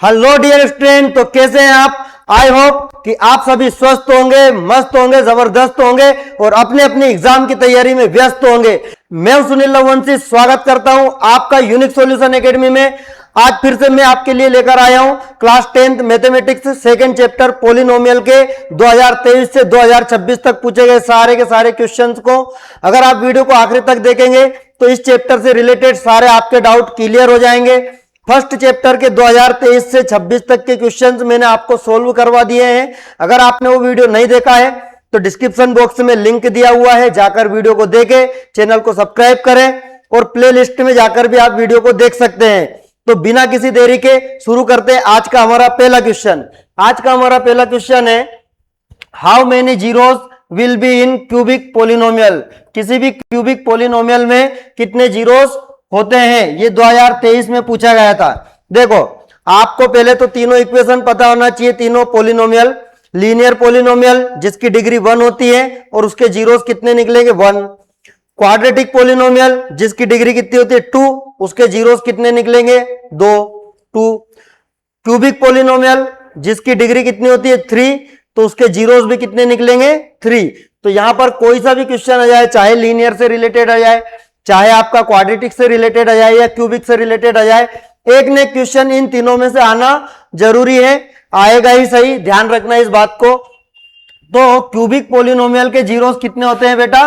Hello dear student, तो कैसे हैं आप। आई होप कि आप सभी स्वस्थ होंगे, मस्त होंगे, जबरदस्त होंगे और अपने अपने एग्जाम की तैयारी में व्यस्त होंगे। मैं सुनील लवंशी स्वागत करता हूं आपका यूनिक सॉल्यूशन एकेडमी में। आज फिर से मैं आपके लिए लेकर आया हूं class 10th mathematics second chapter polynomial के 2023 से 2026 तक पूछे गए सारे के सारे क्वेश्चंस को। अगर आप वीडियो को आखिरी तक देखेंगे तो इस चैप्टर से रिलेटेड सारे आपके डाउट क्लियर हो जाएंगे। फर्स्ट चैप्टर के 2023 से 26 तक के क्वेश्चंस मैंने आपको सोल्व करवा दिए हैं। अगर आपने वो वीडियो नहीं देखा है तो डिस्क्रिप्शन बॉक्स में लिंक दिया हुआ है, जाकर वीडियो को देखें, चैनल को सब्सक्राइब करें और प्लेलिस्ट में जाकर भी आप वीडियो को देख सकते हैं। तो बिना किसी देरी के शुरू करते हैं आज का हमारा पहला क्वेश्चन। आज का हमारा पहला क्वेश्चन है, how many zeros will be in cubic polynomial. किसी भी क्यूबिक पोलिनोमियल में कितने जीरोस होते हैं, ये 2023 में पूछा गया था। देखो, आपको पहले तो तीनों इक्वेशन पता होना चाहिए। तीनों पोलिनोमियल, लीनियर पोलिनोमियल जिसकी डिग्री 1 होती है और उसके जीरोस कितने निकलेंगे 1। क्वाड्रेटिक पोलिनोमियल जिसकी डिग्री कितनी होती है 2, उसके जीरोस कितने निकलेंगे 2। क्यूबिक पोलिनोमियल जिसकी डिग्री कितनी होती है 3, तो उसके जीरोस भी कितने निकलेंगे 3। तो यहां पर कोई सा भी क्वेश्चन आ जाए, चाहे लीनियर से रिलेटेड आ जाए, चाहे आपका क्वाड्रेटिक से रिलेटेड आ जाए या क्यूबिक से रिलेटेड आ जाए, एक न एक क्वेश्चन इन तीनों में से आना जरूरी है, आएगा ही सही, ध्यान रखना इस बात को। तो क्यूबिक पोलिनोमियल के जीरोस कितने होते हैं बेटा,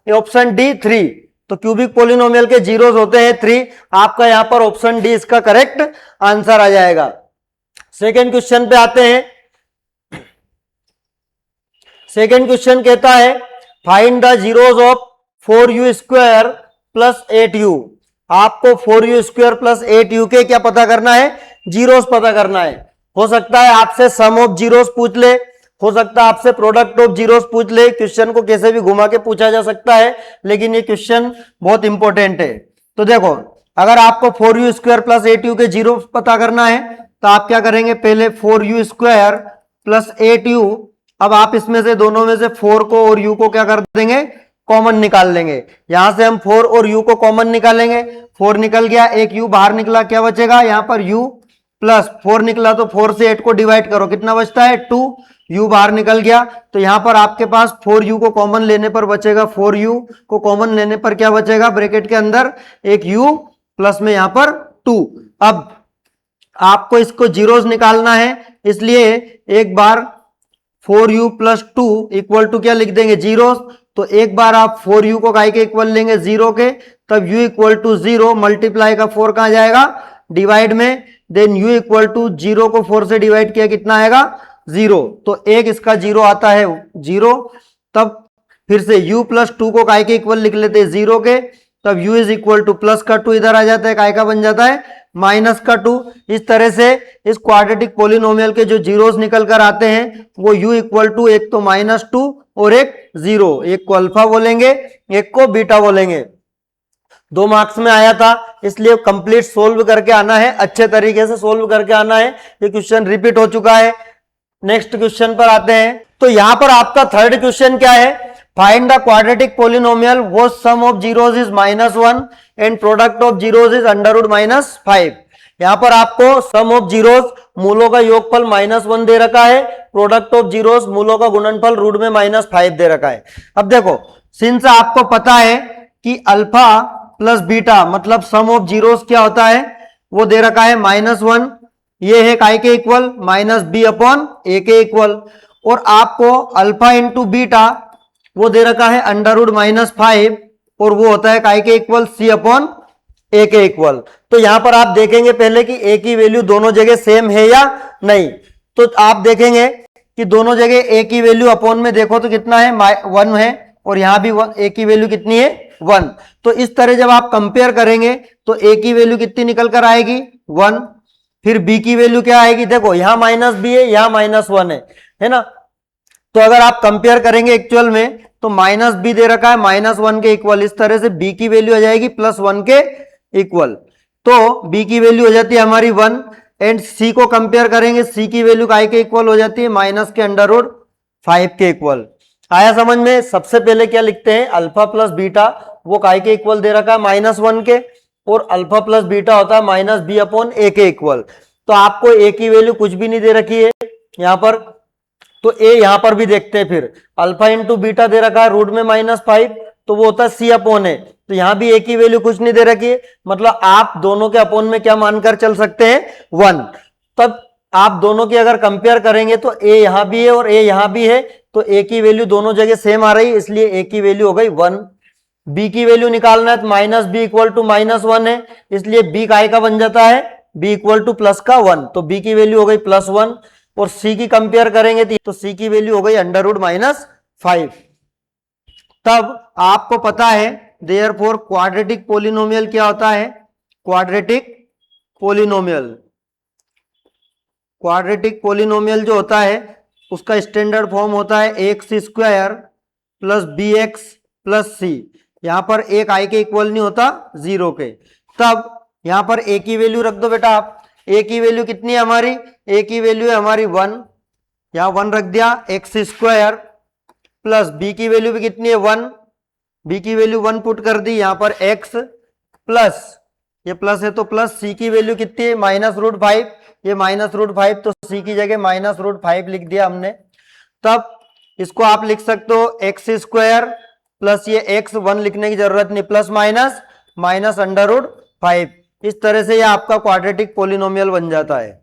ऑप्शन डी 3। तो क्यूबिक पोलिनोमियल के जीरोस होते हैं 3। आपका यहां पर ऑप्शन डी इसका करेक्ट आंसर आ जाएगा। सेकेंड क्वेश्चन पे आते हैं। सेकेंड क्वेश्चन कहता है, find the zeros of 4u square plus 8u। आपको 4u स्क्वायर प्लस 8u के क्या पता करना है, जीरोस पता करना है। हो सकता है आपसे सम ऑफ जीरोस पूछ ले, हो सकता है आपसे प्रोडक्ट ऑफ जीरोस पूछ ले। क्वेश्चन को कैसे भी घुमा के पूछा जा सकता है, लेकिन ये क्वेश्चन बहुत इंपॉर्टेंट है। तो देखो, अगर आपको 4u स्क्वायर प्लस 8u के जीरोस पता करना है तो आप क्या करेंगे, पहले 4u स्क्वायर प्लस 8u। अब आप इसमें से दोनों में से 4 को और u को क्या कर देंगे, कॉमन निकाल लेंगे। यहां से हम 4 और u को कॉमन निकालेंगे। 4 निकल गया, एक u बाहर निकला, क्या बचेगा यहां पर u प्लस 4 निकला, तो 4 से 8 को डिवाइड करो, कितना बचता है 2। u बाहर निकल गया, तो यहां पर आपके पास 4u को कॉमन लेने पर बचेगा, 4u को कॉमन लेने पर क्या बचेगा, ब्रैकेट के अंदर एक u प्लस में यहां पर 2। अब आपको इसको जीरोस निकालना है, इसलिए एक बार 4u प्लस 2 इक्वल टू क्या लिख देंगे, जीरोस। तो एक बार आप 4u को काय के इक्वल लेंगे 0 के, तब u इक्वल टू 0, मल्टीप्लाई का 4 कहां जाएगा, डिवाइड में, देन u इक्वल टू 0 को 4 से डिवाइड किया कितना आएगा 0। तो एक इसका 0 आता है 0। तब फिर से u प्लस 2 को काय के इक्वल लिख लेते हैं 0 के, तब u is equal two plus का 2 इधर आ जाता है, काय का बन जाता है माइनस का 2। इस तरह से इस क्वाड्रेटिक पोलिनोमियल के जो जीरोस निकल कर आते हैं वो u इक्वल टू एक तो -2 और एक 0, एक को अल्फा बोलेंगे, एक को बीटा बोलेंगे। 2 मार्क्स में आया था, इसलिए कंप्लीट सोल्व करके आना है, अच्छे तरीके से सोल्व करके आना है। ये क्वेश्चन रिपीट हो चुका है। नेक्स्ट क्वेश्चन पर आते हैं। तो यहां पर आपका थर्ड क्वेश्चन क्या है, find the quadratic polynomial whose sum of zeros is -1 and product of zeros is √-5। यहां पर आपको सम ऑफ जीरोस, मूलों का योगफल -1 दे रखा है, प्रोडक्ट ऑफ जीरोस, मूलों का गुणनफल √-5 दे रखा है। अब देखो, सिंस आपको पता है कि अल्फा प्लस बीटा मतलब सम ऑफ जीरोस क्या होता है, वो दे रखा है -1, ये है काय के इक्वल -b/a के इक्वल, और आपको अल्फा इंटू बीटा वो दे रखा है √-5 और वो होता है काय के इक्वल c/a के इक्वल। तो यहां पर आप देखेंगे पहले कि a की वैल्यू दोनों जगह सेम है या नहीं। तो आप देखेंगे कि दोनों जगह a की वैल्यू अपॉन में देखो तो कितना है 1 है, और यहां भी a की वैल्यू कितनी है 1। तो इस तरह जब आप कंपेयर करेंगे तो a की वैल्यू कितनी निकल कर आएगी 1, फिर b की वैल्यू क्या आएगी, देखो यहां -b है, यहां -1 है ना। तो अगर आप कंपेयर करेंगे एक्चुअल में तो -b दे रखा है -1 के इक्वल, इस तरह से b की वैल्यू आ जाएगी +1 के इक्वल। तो b की वैल्यू हो जाती है हमारी 1, एंड c को कंपेयर करेंगे, c की वैल्यू काय के इक्वल हो जाती है माइनस के √5 के इक्वल। आया समझ में। सबसे पहले क्या लिखते हैं, अल्फा प्लस बीटा वो काय के इक्वल दे रखा है -1 के, और अल्फा प्लस बीटा होता है -b/a के इक्वल। तो आपको ए की वैल्यू कुछ भी नहीं दे रखी है यहां पर, तो ए यहां पर भी देखते हैं। फिर अल्फा इंटू बीटा दे रखा है रूट में -5, तो वो होता है सी अपॉन ए। तो यहां भी ए की वैल्यू कुछ नहीं दे रखी है, मतलब आप दोनों के अपॉन में क्या मानकर चल सकते हैं, 1। तब आप दोनों की अगर कंपेयर करेंगे तो ए यहां भी है और ए यहां भी है, तो ए की वैल्यू दोनों जगह सेम आ रही है, इसलिए ए की वैल्यू हो गई 1। बी की वैल्यू निकालना है तो माइनस बी इक्वल टू -1 है, इसलिए बी काय का बन जाता है, बी इक्वल टू प्लस का 1, तो बी की वैल्यू हो गई +1। और सी की कंपेयर करेंगे तो सी की वैल्यू हो गई √-5। तब आपको पता है देयरफॉर क्वाड्रेटिक पोलिनोमियल क्या होता है, क्वाड्रेटिक पोलिनोमियल, क्वाड्रेटिक पोलिनोमियल जो होता है उसका स्टैंडर्ड फॉर्म होता है x² प्लस bx प्लस सी। यहां पर एक आई के इक्वल नहीं होता 0 के। तब यहां पर a की वैल्यू रख दो बेटा आप, a की वैल्यू कितनी है हमारी, a की वैल्यू है हमारी 1, यहां 1 रख दिया, x² प्लस b की वैल्यू भी कितनी है 1, b की वैल्यू 1 पुट कर दी, यहां पर x प्लस, ये प्लस है तो प्लस, c की वैल्यू कितनी है -√5, ये -√5, तो c की जगह -√5 लिख दिया हमने। तब इसको आप लिख सकते हो x² प्लस ये x, 1 लिखने की जरूरत नहीं, प्लस माइनस माइनस √5। इस तरह से ये आपका क्वाड्रेटिक पोलिनोमियल बन जाता है।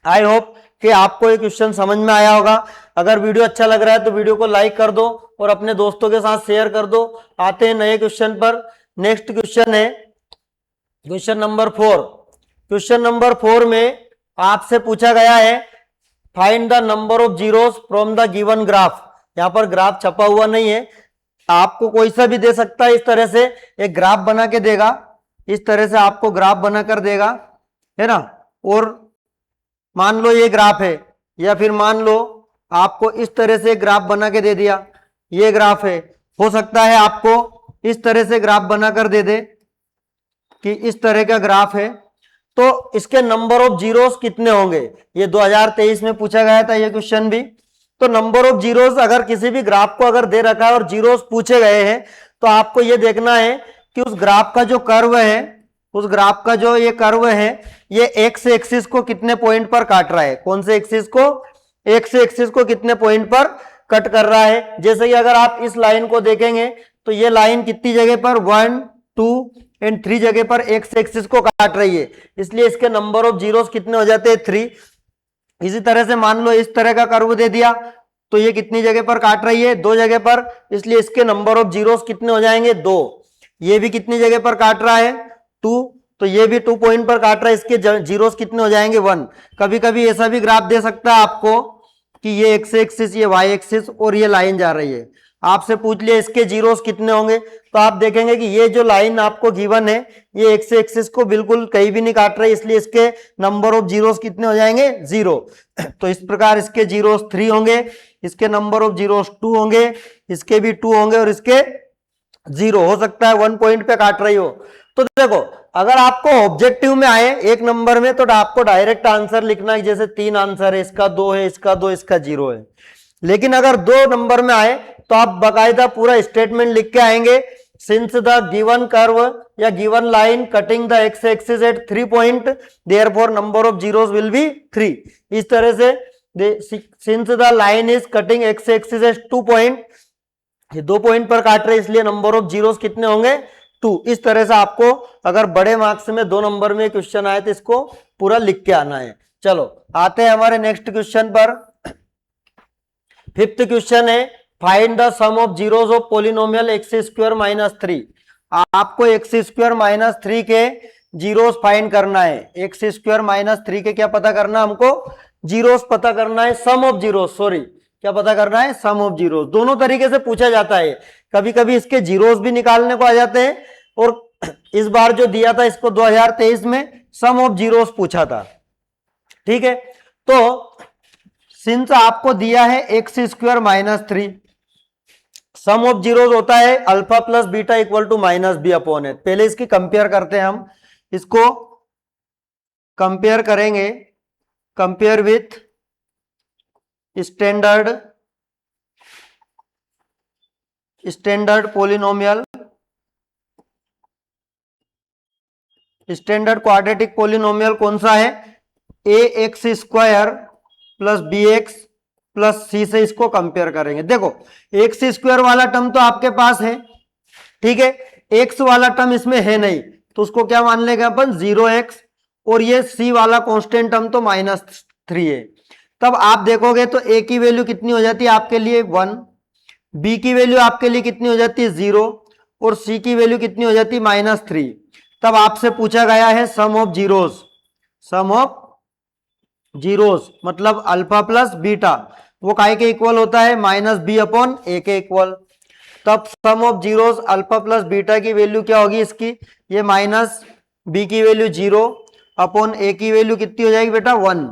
आई होप कि आपको ये क्वेश्चन समझ में आया होगा। अगर वीडियो अच्छा लग रहा है तो वीडियो को लाइक कर दो और अपने दोस्तों के साथ शेयर कर दो। आते हैं नए क्वेश्चन पर। नेक्स्ट क्वेश्चन है क्वेश्चन नंबर 4। क्वेश्चन नंबर 4 में आपसे पूछा गया है find the number of zeros from the given graph. यहां पर ग्राफ छपा हुआ नहीं है, आपको कोई सा भी दे सकता है, इस तरह से एक ग्राफ बना के देगा, इस तरह से आपको ग्राफ बनाकर देगा, है ना। और मान लो ये ग्राफ है, या फिर मान लो आपको इस तरह से ग्राफ बना के दे दिया, ये ग्राफ है। हो सकता है आपको इस तरह से ग्राफ बनाकर दे दे कि इस तरह का ग्राफ है, तो इसके नंबर ऑफ जीरोस कितने होंगे। ये 2023 में पूछा गया था ये क्वेश्चन भी। तो नंबर ऑफ जीरोस अगर किसी भी ग्राफ को अगर दे रखा है और जीरोस पूछे गए हैं, तो आपको ये देखना है कि उस ग्राफ का जो कर्व है, उस ग्राफ का जो ये कर्व है, ये एक्स एक्सिस को कितने पॉइंट पर काट रहा है। कौन से एक्सिस को, एक्स एक्सिस को कितने पॉइंट पर कट कर रहा है। जैसे कि अगर आप इस लाइन को देखेंगे तो ये लाइन कितनी जगह पर 1, 2 एंड 3 जगह पर एक्स एक्सिस को काट रही है, इसलिए इसके नंबर ऑफ जीरोस कितने हो जाते हैं 3। इसी तरह से मान लो इस तरह का कर्व दे दिया, तो ये कितनी जगह पर काट रही है, 2 जगह पर, इसलिए इसके नंबर ऑफ जीरोस कितने हो जाएंगे 2। ये भी कितनी जगह पर काट रहा है 2, तो ये भी 2 पॉइंट पर काट रहा है, इसके जीरोस कितने हो जाएंगे 1। कभी कभी ऐसा भी ग्राफ दे सकता है आपको कि ये एक्स एक्सिस, ये वाई एक्सिस और ये लाइन जा रही है, आपसे पूछ लिया इसके जीरोस कितने होंगे, तो आप देखेंगे कि ये जो लाइन आपको गिवन है ये एक्स एक्सिस को बिल्कुल कहीं भी नहीं काट रही, इसलिए इसके नंबर ऑफ जीरोस कितने हो जाएंगे 0। तो इस प्रकार इसके जीरोस 3 होंगे, इसके नंबर ऑफ जीरोस 2 होंगे, इसके भी 2 होंगे और इसके 0 हो सकता है 1 पॉइंट पे काट रही हो। तो देखो अगर आपको ऑब्जेक्टिव में आए एक नंबर में तो आपको डायरेक्ट आंसर लिखना है, जैसे 3 आंसर है, इसका 2 है, इसका 2, इसका 0 है। लेकिन अगर 2 नंबर में आए तो आप बाकायदा पूरा स्टेटमेंट लिख के आएंगे, सिंस द गिवन कर्व या given line cutting the x axis at 3 point therefore number of zeros will be 3। इस तरह से since the line is cutting x axis at 2 point, ये 2 पॉइंट पर काट रहे इसलिए नंबर ऑफ जीरोस कितने होंगे 2। इस तरह से आपको अगर बड़े मार्क्स में 2 नंबर में क्वेश्चन आए तो इसको पूरा लिख के आना है। चलो आते हैं हमारे नेक्स्ट क्वेश्चन पर। 5th क्वेश्चन है find the sum of zeros of polynomial x² - 3। आपको x² - 3 के जीरोस फाइंड करना है। x² - 3 के क्या पता करना, हमको जीरोस पता करना है, सम ऑफ जीरोस, सॉरी क्या पता करना है, सम ऑफ जीरोस। दोनों तरीके से पूछा जाता है, कभी कभी इसके जीरोस भी निकालने को आ जाते हैं, और इस बार जो दिया था इसको 2023 में सम ऑफ जीरोस पूछा था। ठीक है, तो सिंस आपको दिया है x² - 3, सम ऑफ जीरोस होता है alpha plus beta equal to -b/h। पहले इसकी कंपेयर करते हैं, हम इसको कंपेयर करेंगे, compare with standard polynomial, standard quadratic polynomial कौन सा है, a x square plus b x plus c से इसको कंपेयर करेंगे। देखो एक्स स्क्वायर वाला टर्म तो आपके पास है, ठीक है, एक्स वाला टर्म इसमें है नहीं, तो उसको क्या मान लेंगे अपन 0x, और ये सी वाला कांस्टेंट टर्म तो -3 है। तब आप देखोगे तो ए की वैल्यू कितनी हो जाती है आपके लिए 1, बी की वैल्यू आपके लिए कितनी हो जाती है 0, और सी की वैल्यू कितनी हो जाती है -3। तब आपसे पूछा गया है sum of zeros, sum of zeros मतलब अल्फा प्लस बीटा, वो काय के इक्वल होता है -b/a के इक्वल। तब sum of zeros alpha plus beta की वैल्यू क्या होगी इसकी, ये -b की वैल्यू 0 अपॉन a की वैल्यू कितनी हो जाएगी बेटा 1,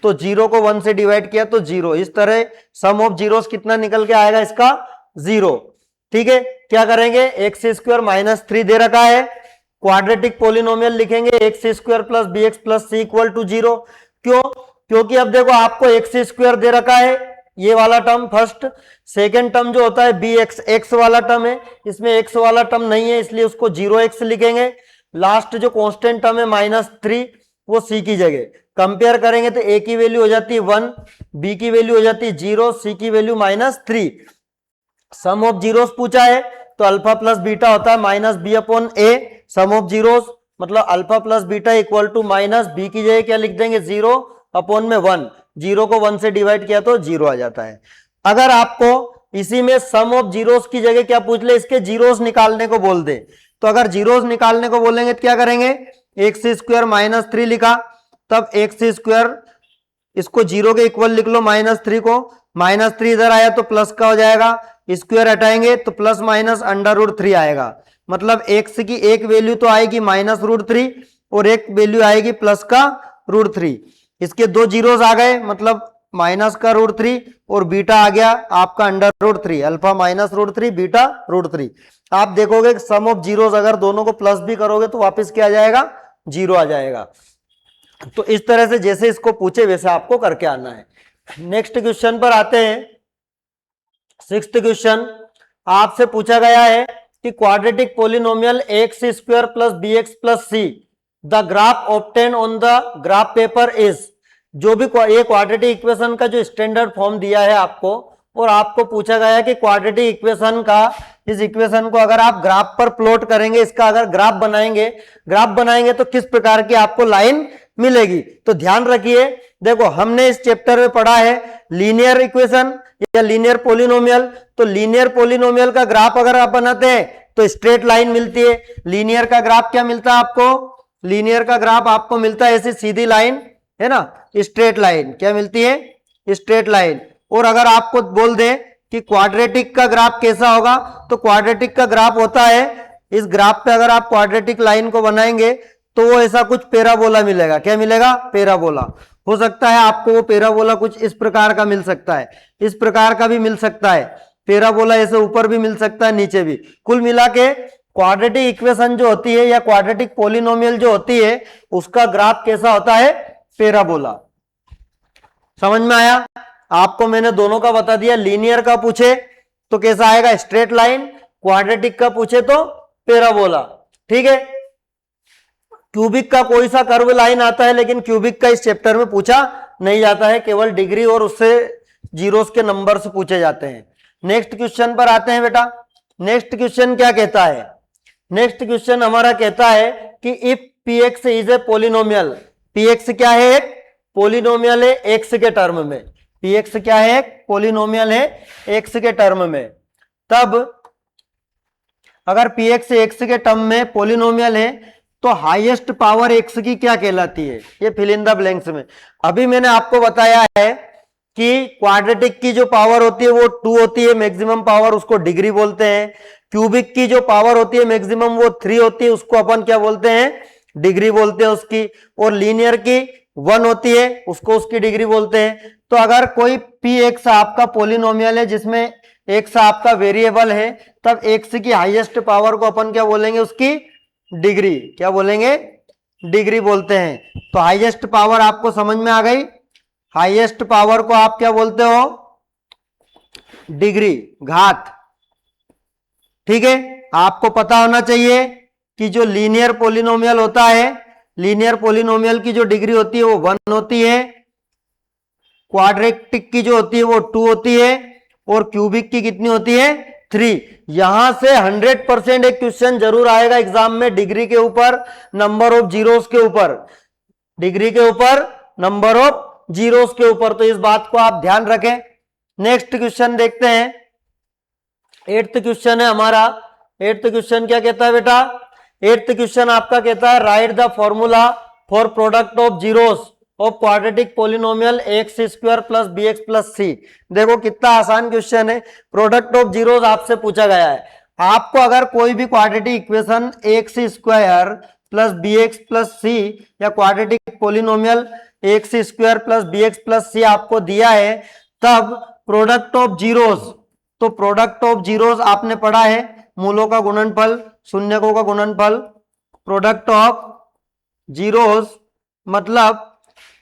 तो 0 को 1 से डिवाइड किया तो 0। इस तरह सम ऑफ जीरोस कितना निकल के आएगा इसका 0। ठीक है, क्या करेंगे, एक्स स्क्वायर -3 दे रखा है, क्वाड्रेटिक पोलिनोमियल लिखेंगे x square plus b x plus c equal to 0। क्यों, क्योंकि अब देखो आपको एक्स स्क्वायर दे रखा है, ये वाला टर्म फर्स्ट, सेकेंड टर्म जो होता है बी एक्स, एक्स वाला टर्म है, इसमें एक्स वाला टर्म नहीं है इसलिए उसको 0x लिखेंगे। लास्ट जो कांस्टेंट टर्म है -3 वो सी की जगह, कंपेयर करेंगे तो ए की वैल्यू हो जाती है 1, बी की वैल्यू हो जाती है 0, सी की वैल्यू -3। सम ऑफ जीरोस पूछा है तो अल्फा प्लस बीटा होता है -b/a, सम ऑफ जीरोस मतलब alpha plus beta equal to -b की जगह क्या लिख देंगे 0 अपॉन में 1, 0 को 1 से डिवाइड किया तो 0 आ जाता है। अगर आपको इसी में सम ऑफ जीरोस की जगह क्या पूछ ले, इसके जीरोस निकालने को बोल दे, तो अगर जीरोस निकालने को बोलेंगे तो क्या करेंगे, एक्स स्क्वायर -3 लिखा, तब एक्स स्क्वायर इसको 0 के इक्वल लिख लो, -3 को, -3 इधर आया तो प्लस का हो जाएगा, स्क्वायर हटाएंगे तो प्लस माइनस √3 आएगा, मतलब एक्स की एक वैल्यू तो आएगी -√3 और एक वैल्यू आएगी प्लस का √3। इसके दो जीरोस आ गए मतलब माइनस का √3 और बीटा आ गया आपका √3, अल्फा -√3 बीटा √3। आप देखोगे सम ऑफ जीरोस अगर दोनों को प्लस भी करोगे तो वापस क्या आ जाएगा, 0 आ जाएगा। तो इस तरह से जैसे इसको पूछे वैसे आपको करके आना है। नेक्स्ट क्वेश्चन पर आते हैं। 6th क्वेश्चन आपसे पूछा गया है कि quadratic polynomial x square plus b x plus c, the graph obtain on the graph paper is, जो भी ये क्वाड्रेटिक इक्वेशन का जो स्टैंडर्ड फॉर्म दिया है आपको, और आपको पूछा गया है कि क्वाड्रेटिक इक्वेशन का, इस इक्वेशन को अगर आप ग्राफ पर प्लॉट करेंगे, इसका अगर ग्राफ बनाएंगे तो किस प्रकार की आपको लाइन मिलेगी। तो ध्यान रखिए, देखो हमने इस चैप्टर में पढ़ा है लीनियर इक्वेशन या लीनियर पोलिनोमियल, तो लीनियर पोलिनोमियल का ग्राफ अगर आप बनाते हैं तो स्ट्रेट लाइन मिलती है। लीनियर का ग्राफ क्या मिलता है आपको, लीनियर का ग्राफ आपको मिलता है ऐसी सीधी लाइन, है ना, स्ट्रेट लाइन क्या मिलती है, स्ट्रेट लाइन। और अगर आपको बोल दें कि क्वाड्रेटिक का ग्राफ कैसा होगा, तो क्वाड्रेटिक का ग्राफ होता है, इस ग्राफ पे अगर आप क्वाड्रेटिक लाइन को बनाएंगे तो वो ऐसा कुछ पैराबोला मिलेगा। क्या मिलेगा, पैराबोला। हो सकता है आपको वो पैराबोला कुछ इस प्रकार का मिल सकता है, इस प्रकार का भी मिल सकता है, पैराबोला ऐसे ऊपर भी मिल सकता है नीचे भी। कुल मिला के क्वाड्रेटिक इक्वेशन जो होती है या क्वाड्रेटिक पोलिनोमियल जो होती है उसका ग्राफ कैसा होता है, पैराबोला। समझ में आया, आपको मैंने दोनों का बता दिया। लीनियर का पूछे तो कैसा आएगा, स्ट्रेट लाइन, क्वाड्रेटिक का पूछे तो पैराबोला। ठीक है, क्यूबिक का कोई सा कर्व लाइन आता है, लेकिन क्यूबिक का इस चैप्टर में पूछा नहीं जाता है, केवल डिग्री और उससे जीरोस के नंबर से पूछे जाते हैं। नेक्स्ट क्वेश्चन पर आते हैं बेटा। नेक्स्ट क्वेश्चन क्या कहता है, नेक्स्ट क्वेश्चन हमारा कहता है कि if P x is a polynomial, P x क्या है, एक पोलिनोमियल है एक्स के टर्म में, पी एक्स क्या है, एक पोलिनोमियल है एक्स के टर्म में। तब अगर पी एक्स एक्स के टर्म में पोलिनोमियल है तो हाईएस्ट पावर एक्स की क्या कहलाती है, ये फिल इन द ब्लैंक्स में। अभी मैंने आपको बताया है कि क्वाड्रेटिक की जो पावर होती है वो 2 होती है, मैक्सिमम पावर उसको डिग्री बोलते हैं। क्यूबिक की जो पावर होती है मैक्सिमम वो 3 होती है, उसको अपन क्या बोलते हैं, डिग्री बोलते हैं उसकी। और लीनियर की 1 होती है, उसको उसकी डिग्री बोलते हैं। तो अगर कोई पी एक्स आपका पोलिनोमियल है जिसमें एक्स आपका वेरिएबल है, तब एक्स की हाईएस्ट पावर को अपन क्या बोलेंगे, उसकी डिग्री, क्या बोलेंगे, डिग्री बोलते हैं। तो हाईएस्ट पावर आपको समझ में आ गई, हाईएस्ट पावर को आप क्या बोलते हो, डिग्री, घात। ठीक है, आपको पता होना चाहिए कि जो लीनियर पोलिनोमियल होता है लीनियर पोलिनोमियल की जो डिग्री होती है वो 1 होती है, क्वाड्रेटिक की जो होती है वो 2 होती है, और क्यूबिक की कितनी होती है 3। यहां से 100% एक क्वेश्चन जरूर आएगा एग्जाम में डिग्री के ऊपर, नंबर ऑफ जीरोस के ऊपर, डिग्री के ऊपर, नंबर ऑफ जीरोस के ऊपर, तो इस बात को आप ध्यान रखें। नेक्स्ट क्वेश्चन देखते हैं, 8th क्वेश्चन है हमारा। 8th क्वेश्चन क्या कहता है बेटा? 8th क्वेश्चन आपका कहता है write the formula for product of zeros of quadratic polynomial x square plus b x plus c. देखो कितना आसान क्वेश्चन है, प्रोडक्ट ऑफ जीरोस आपसे पूछा गया है। आपको अगर कोई भी quadratic equation x square plus b x plus c या quadratic polynomial x square plus b x plus c आपको दिया है, तब प्रोडक्ट ऑफ जीरोस, तो प्रोडक्ट ऑफ जीरोस आपने पढ़ा है, मूलों का गुणनफल, शून्यकों का गुणनफल। प्रोडक्ट ऑफ जीरोस मतलब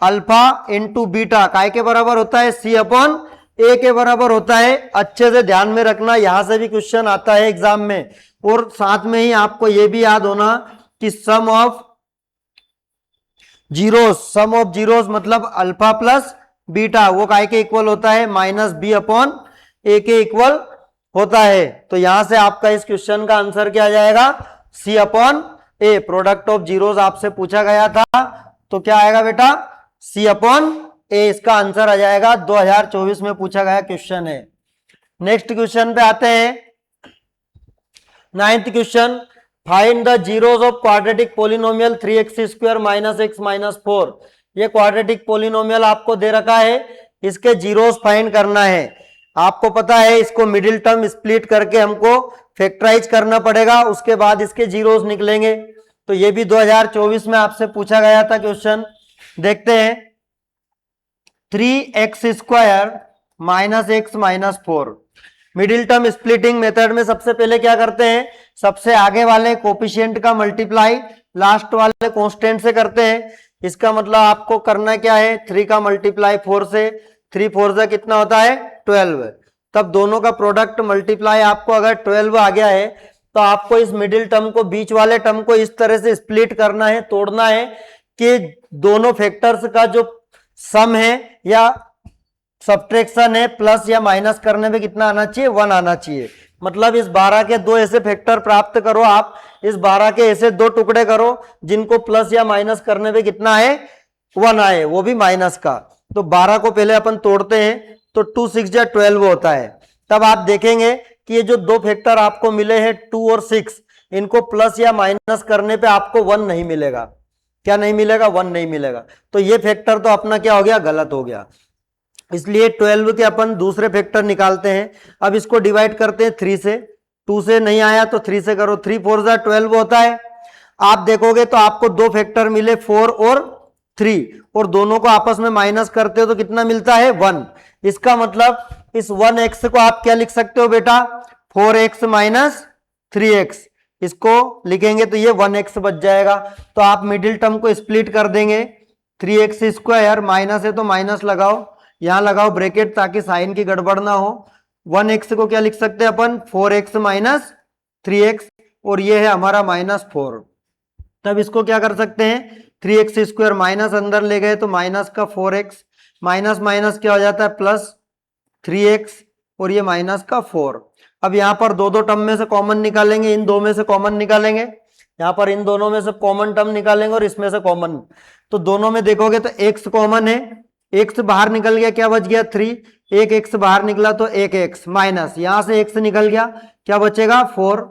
अल्फा इंटू बीटा काय के बराबर होता है? सी अपॉन ए के बराबर होता है। अच्छे से ध्यान में रखना, यहां से भी क्वेश्चन आता है एग्जाम में। और साथ में ही आपको यह भी याद होना कि सम ऑफ जीरोस मतलब अल्फा प्लस बीटा वो काय के इक्वल होता है? माइनस बी अपॉन ए के इक्वल होता है। तो यहां से आपका इस क्वेश्चन का आंसर क्या आ जाएगा? C upon a. Product of zeros आपसे पूछा गया था, तो क्या आएगा बेटा? सी अपॉन ए, इसका आंसर आ जाएगा। 2024 में पूछा गया क्वेश्चन है। नेक्स्ट क्वेश्चन पे आते हैं, 9th question, find the zeros of quadratic polynomial 3x square minus x minus 4। ये क्वाड्रेटिक पोलिनोमियल आपको दे रखा है, इसके जीरोस फाइंड करना है। आपको पता है इसको मिडिल टर्म स्प्लिट करके हमको फैक्टराइज करना पड़ेगा, उसके बाद इसके जीरोस निकलेंगे। तो ये भी 2024 में आपसे पूछा गया था क्वेश्चन। देखते हैं, 3x square minus x minus 4। Middle term splitting method में सबसे पहले क्या करते हैं? सबसे आगे वाले कोफिशिएंट का मल्टीप्लाई लास्ट वाले कांस्टेंट से करते हैं। इसका मतलब आपको करना क्या है? 3 का मल्टीप्लाई 4 से, 3 4 से कितना होता है? 12। तब दोनों का प्रोडक्ट मल्टीप्लाई आपको अगर 12 आ गया है, तो आपको इस मिडिल टर्म को, बीच वाले टर्म को इस तरह से स्प्लिट करना है, तोड़ना है कि दोनों फैक्टर्स का जो सम है या सब्ट्रैक्शन है, प्लस या माइनस करने में कितना आना चाहिए? 1 आना चाहिए। मतलब इस 12 के दो ऐसे फैक्टर प्राप्त करो आप, इस 12 के ऐसे दो टुकड़े करो जिनको प्लस या माइनस करने में कितना आए? 1 आए, वो भी माइनस का। तो 12 को पहले अपन तोड़ते हैं, तो 2 6 या 12 होता है। तब आप देखेंगे कि ये जो दो फैक्टर आपको मिले हैं 2 और 6, इनको प्लस या माइनस करने पे आपको 1 नहीं मिलेगा। क्या नहीं मिलेगा? 1 नहीं मिलेगा। तो ये फैक्टर तो अपना क्या हो गया? गलत हो गया। इसलिए 12 के अपन दूसरे फैक्टर निकालते हैं। अब इसको डिवाइड करते हैं 3 से, 2 से नहीं आया तो 3 से करो, 3 4 जा 12 होता है। आप देखोगे तो आपको दो फैक्टर मिले 4 और 3, और दोनों को आपस में माइनस करते हो तो कितना मिलता है? 1। इसका मतलब इस 1x को आप क्या लिख सकते हो बेटा? 4x minus 3x। इसको लिखेंगे तो ये 1x बच जाएगा। तो आप मिडिल टर्म को स्प्लिट कर देंगे, 3x स्क्वायर, माइनस है तो माइनस लगाओ, यहां लगाओ ब्रैकेट ताकि साइन की गड़बड़ ना हो। 1x को क्या लिख सकते हैं अपन? 4x माइनस 3x, और ये है हमारा माइनस 4। तब इसको क्या कर सकते हैं? 3x स्क्वायर माइनस अंदर ले गए तो माइनस का 4x, माइनस माइनस क्या हो जाता है? प्लस 3x, और ये माइनस का 4। अब यहाँ पर दो दो टर्म में से कॉमन निकालेंगे, इन दो में से कॉमन निकालेंगे, यहाँ पर इन दोनों में से कॉमन टर्म निकालेंगे और इसमें से कॉमन। तो दोनों में देखोगे तो x कॉमन है, x बाहर निकल गया, क्या बच गया? 3। एक x बाहर निकला तो एक x, माइनस यहां से x निकल गया, क्या बचेगा? 4,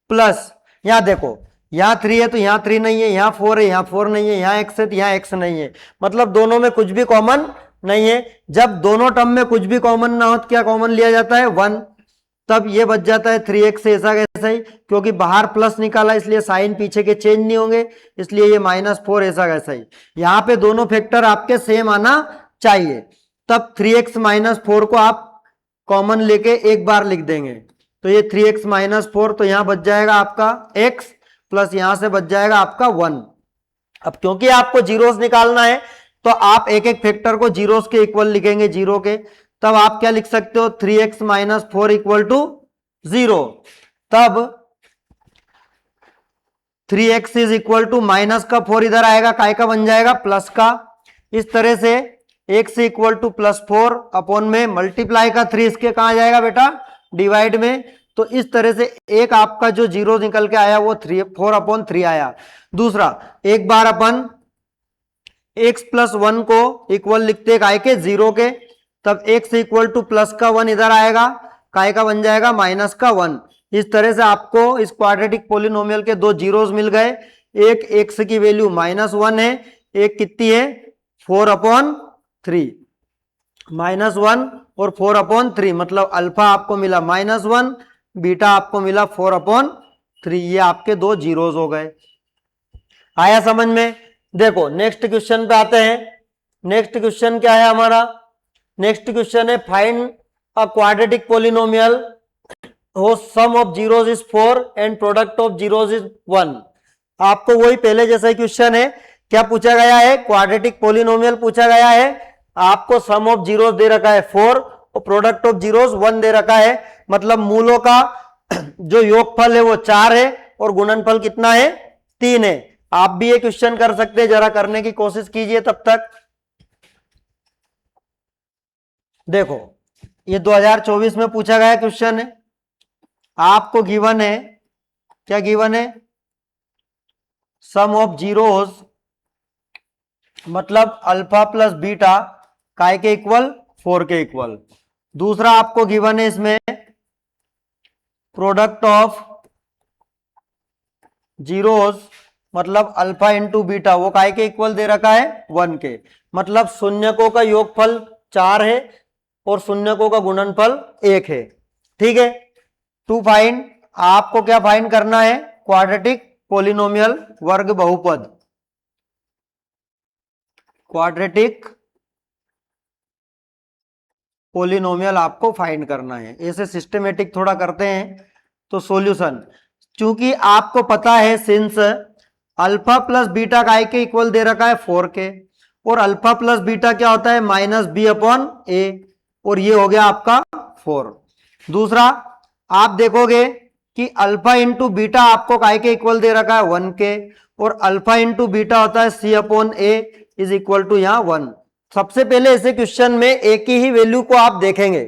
प्लस यहां देखो, यहां 3 है तो यहां 3 नहीं है, यहां 4 है, यहां 4 नहीं है, यहां x है तो यहां x नहीं है। मतलब दोनों में कुछ भी कॉमन नहीं है। जब दोनों टर्म में कुछ भी कॉमन ना हो तो क्या कॉमन लिया जाता है? 1। तब ये बच जाता है 3x ऐसा कैसा ही, क्योंकि बाहर प्लस निकाला इसलिए साइन पीछे के चेंज नहीं होंगे, इसलिए ये -4 ऐसा कैसा ही। यहां पे दोनों फैक्टर आपके सेम आना चाहिए। तब 3x माइनस 4 को आप कॉमन लेके एक बार लिख देंगे, तो ये 3x माइनस 4, तो यहां बच जाएगा आपका x, प्लस यहां से बच जाएगा आपका 1। अब क्योंकि आपको जीरोस निकालना है तो आप एक एक फैक्टर को जीरोस के इक्वल लिखेंगे, 0 के। तब आप क्या लिख सकते हो? 3x minus 4 equal to 0। तब 3x is equal to minus का 4 इधर आएगा, काय का बन जाएगा, प्लस का। इस तरह से x इक्वल टू +4 अपॉन में मल्टीप्लाई का 3 इसके कहां जाएगा बेटा, डिवाइड में। तो इस तरह से एक आपका जो जीरो निकल के आया वो 4/3 आया। दूसरा, एक बार अपन x + 1 को इक्वल लिखते काय के, 0 के, तब x इक्वल टू प्लस का 1 इधर आएगा, काय का बन जाएगा, माइनस का 1। इस तरह से आपको इस क्वाड्रेटिक पोलिनोमियल के दो जीरोस मिल गए। एक x की वैल्यू -1 है, एक कितनी है, 4/3, -1 और 4/3, मतलब अल्फा आपको मिला -1, बीटा आपको मिला 4/3। ये आपके दो जीरोस हो गए। आया समझ में। देखो नेक्स्ट क्वेश्चन पे आते हैं। नेक्स्ट क्वेश्चन क्या है हमारा, नेक्स्ट क्वेश्चन है find a quadratic polynomial who sum of zeros is 4 and product of zeros is 1। आपको वही पहले जैसा ही क्वेश्चन है। क्या पूछा गया है, क्वाड्रेटिक पोलिनोमियल पूछा गया है, आपको सम ऑफ जीरोस दे रखा है 4 और प्रोडक्ट ऑफ जीरोस 1 दे रखा है। मतलब मूलों का जो योगफल है वो 4 है और गुणनफल कितना है, 3 है। आप भी ये क्वेश्चन कर सकते हैं, जरा करने की कोशिश कीजिए तब तक। देखो ये 2024 में पूछा गया क्वेश्चन है। आपको गिवन है, क्या गिवन है, सम ऑफ जीरोस, मतलब अल्फा प्लस बीटा काय के इक्वल, 4 के इक्वल। दूसरा आपको गिवन है इसमें प्रोडक्ट ऑफ जीरोस, मतलब अल्फा इंटू बीटा, वो काय के इक्वल दे रखा है, 1 के। मतलब शून्यकों का योगफल 4 है और शून्यकों का गुणनफल 1 है। ठीक है। टू फाइंड, आपको क्या फाइंड करना है, क्वाड्रेटिक पोलिनोमियल वर्ग बहुपद, क्वाड्रेटिक पोलिनोमियल आपको फाइंड करना है। ऐसे सिस्टमेटिक थोड़ा करते हैं। तो सॉल्यूशन, चूंकि आपको पता है सिंस अल्फा प्लस बीटा काय के इक्वल दे रखा है 4 के, और अल्फा प्लस बीटा क्या होता है, -b/a, और ये हो गया आपका 4। दूसरा आप देखोगे कि अल्फा इंटू बीटा आपको काय के इक्वल दे रखा है 1 के, और अल्फा इंटू बीटा होता है c/a इज इक्वल टू यहाँ 1। सबसे पहले ऐसे क्वेश्चन में एक ही वैल्यू को आप देखेंगे,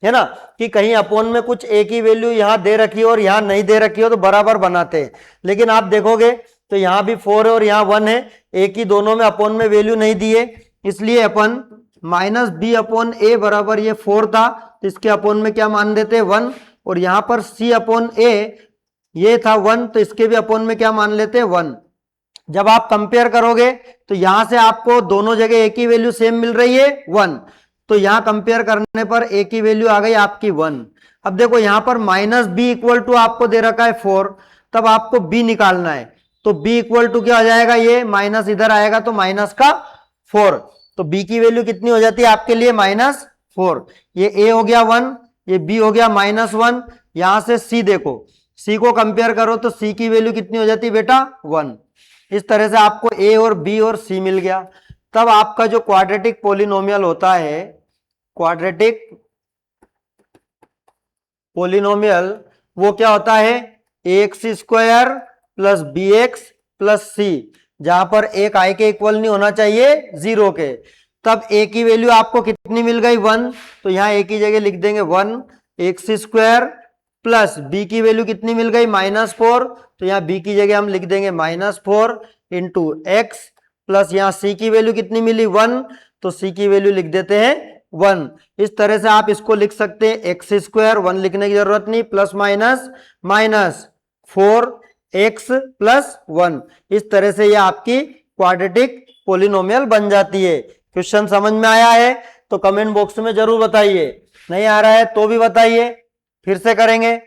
है ना, कि कहीं अपोन में कुछ एक ही वैल्यू यहां दे रखी हो और यहां नहीं दे रखी हो तो बराबर बनाते हैं। लेकिन आप देखोगे तो यहां भी 4 है और यहां 1 है, एक ही दोनों में अपोन में वैल्यू नहीं दी है, इसलिए अपन -b/a बराबर ये 4 था, तो इसके अपोन में क्या मान देते हैं, 1, और यहां पर c/a ये था 1, तो इसके भी अपोन में क्या मान लेते हैं, 1। जब आप कंपेयर करोगे तो यहां से आपको दोनों जगह एक ही वैल्यू सेम मिल रही है, 1, तो यहां कंपेयर करने पर एक ही वैल्यू आ गई आपकी 1। अब देखो यहां पर -b इक्वल टू आपको दे रखा है 4, तब आपको b निकालना है, तो b इक्वल टू क्या हो जाएगा, ये माइनस इधर आएगा तो माइनस का 4, तो b की वैल्यू कितनी हो जाती है आपके लिए, -4। ये a हो गया 1, ये b हो गया -1। यहां से c देखो, c को कंपेयर करो तो c की वैल्यू कितनी हो जाती है बेटा, 1। इस तरह से आपको a और b और c मिल गया। तब आपका जो क्वाड्रेटिक पोलिनोमियल होता है, क्वाड्रेटिक पोलिनोमियल, वो क्या होता है, ax² plus bx plus c, जहां पर a काय के इक्वल नहीं होना चाहिए 0 के। तब a की वैल्यू आपको कितनी मिल गई, 1, तो यहां a की जगह लिख देंगे 1 x² प्लस b की वैल्यू कितनी मिल गई, -4, तो यहाँ b की जगह हम लिख देंगे -4 इंटू x, प्लस यहाँ c की वैल्यू कितनी मिली, 1, तो c की वैल्यू लिख देते हैं 1। इस तरह से आप इसको लिख सकते हैं x², 1 लिखने की जरूरत नहीं, प्लस माइनस 4x प्लस 1। इस तरह से ये आपकी क्वाड्रेटिक पोलिनोमियल बन जाती है। क्वेश्चन समझ में आया है तो कमेंट बॉक्स में जरूर बताइए, नहीं आ रहा है तो भी बताइए, फिर से करेंगे।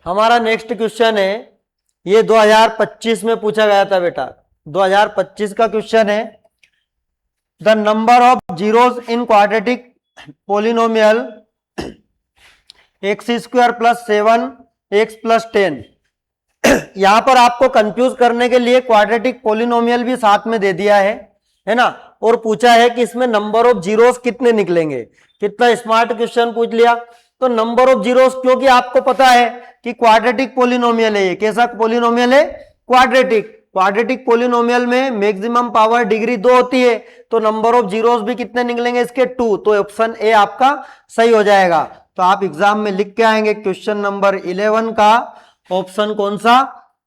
हमारा नेक्स्ट क्वेश्चन है, ये 2025 में पूछा गया था बेटा, 2025 का क्वेश्चन है, the number of zeros in quadratic polynomial x² plus 7 x plus 10। यहां पर आपको कंफ्यूज करने के लिए क्वाड्रेटिक पोलिनोमियल भी साथ में दे दिया है ना, और पूछा है कि इसमें नंबर ऑफ जीरोस कितने निकलेंगे। कितना स्मार्ट क्वेश्चन पूछ लिया। तो नंबर ऑफ जीरोस, क्योंकि आपको पता है कि क्वाड्रेटिक पोलिनोमियल है, ये कैसा पोलिनोमियल है? क्वाड्रेटिक। क्वाड्रेटिक पोलिनोमियल में मैक्सिमम पावर डिग्री 2 होती है, तो नंबर ऑफ जीरोस भी कितने निकलेंगे इसके? 2। तो ऑप्शन ए आपका सही हो जाएगा। तो आप एग्जाम में लिख के आएंगे क्वेश्चन नंबर 11 का ऑप्शन कौन सा?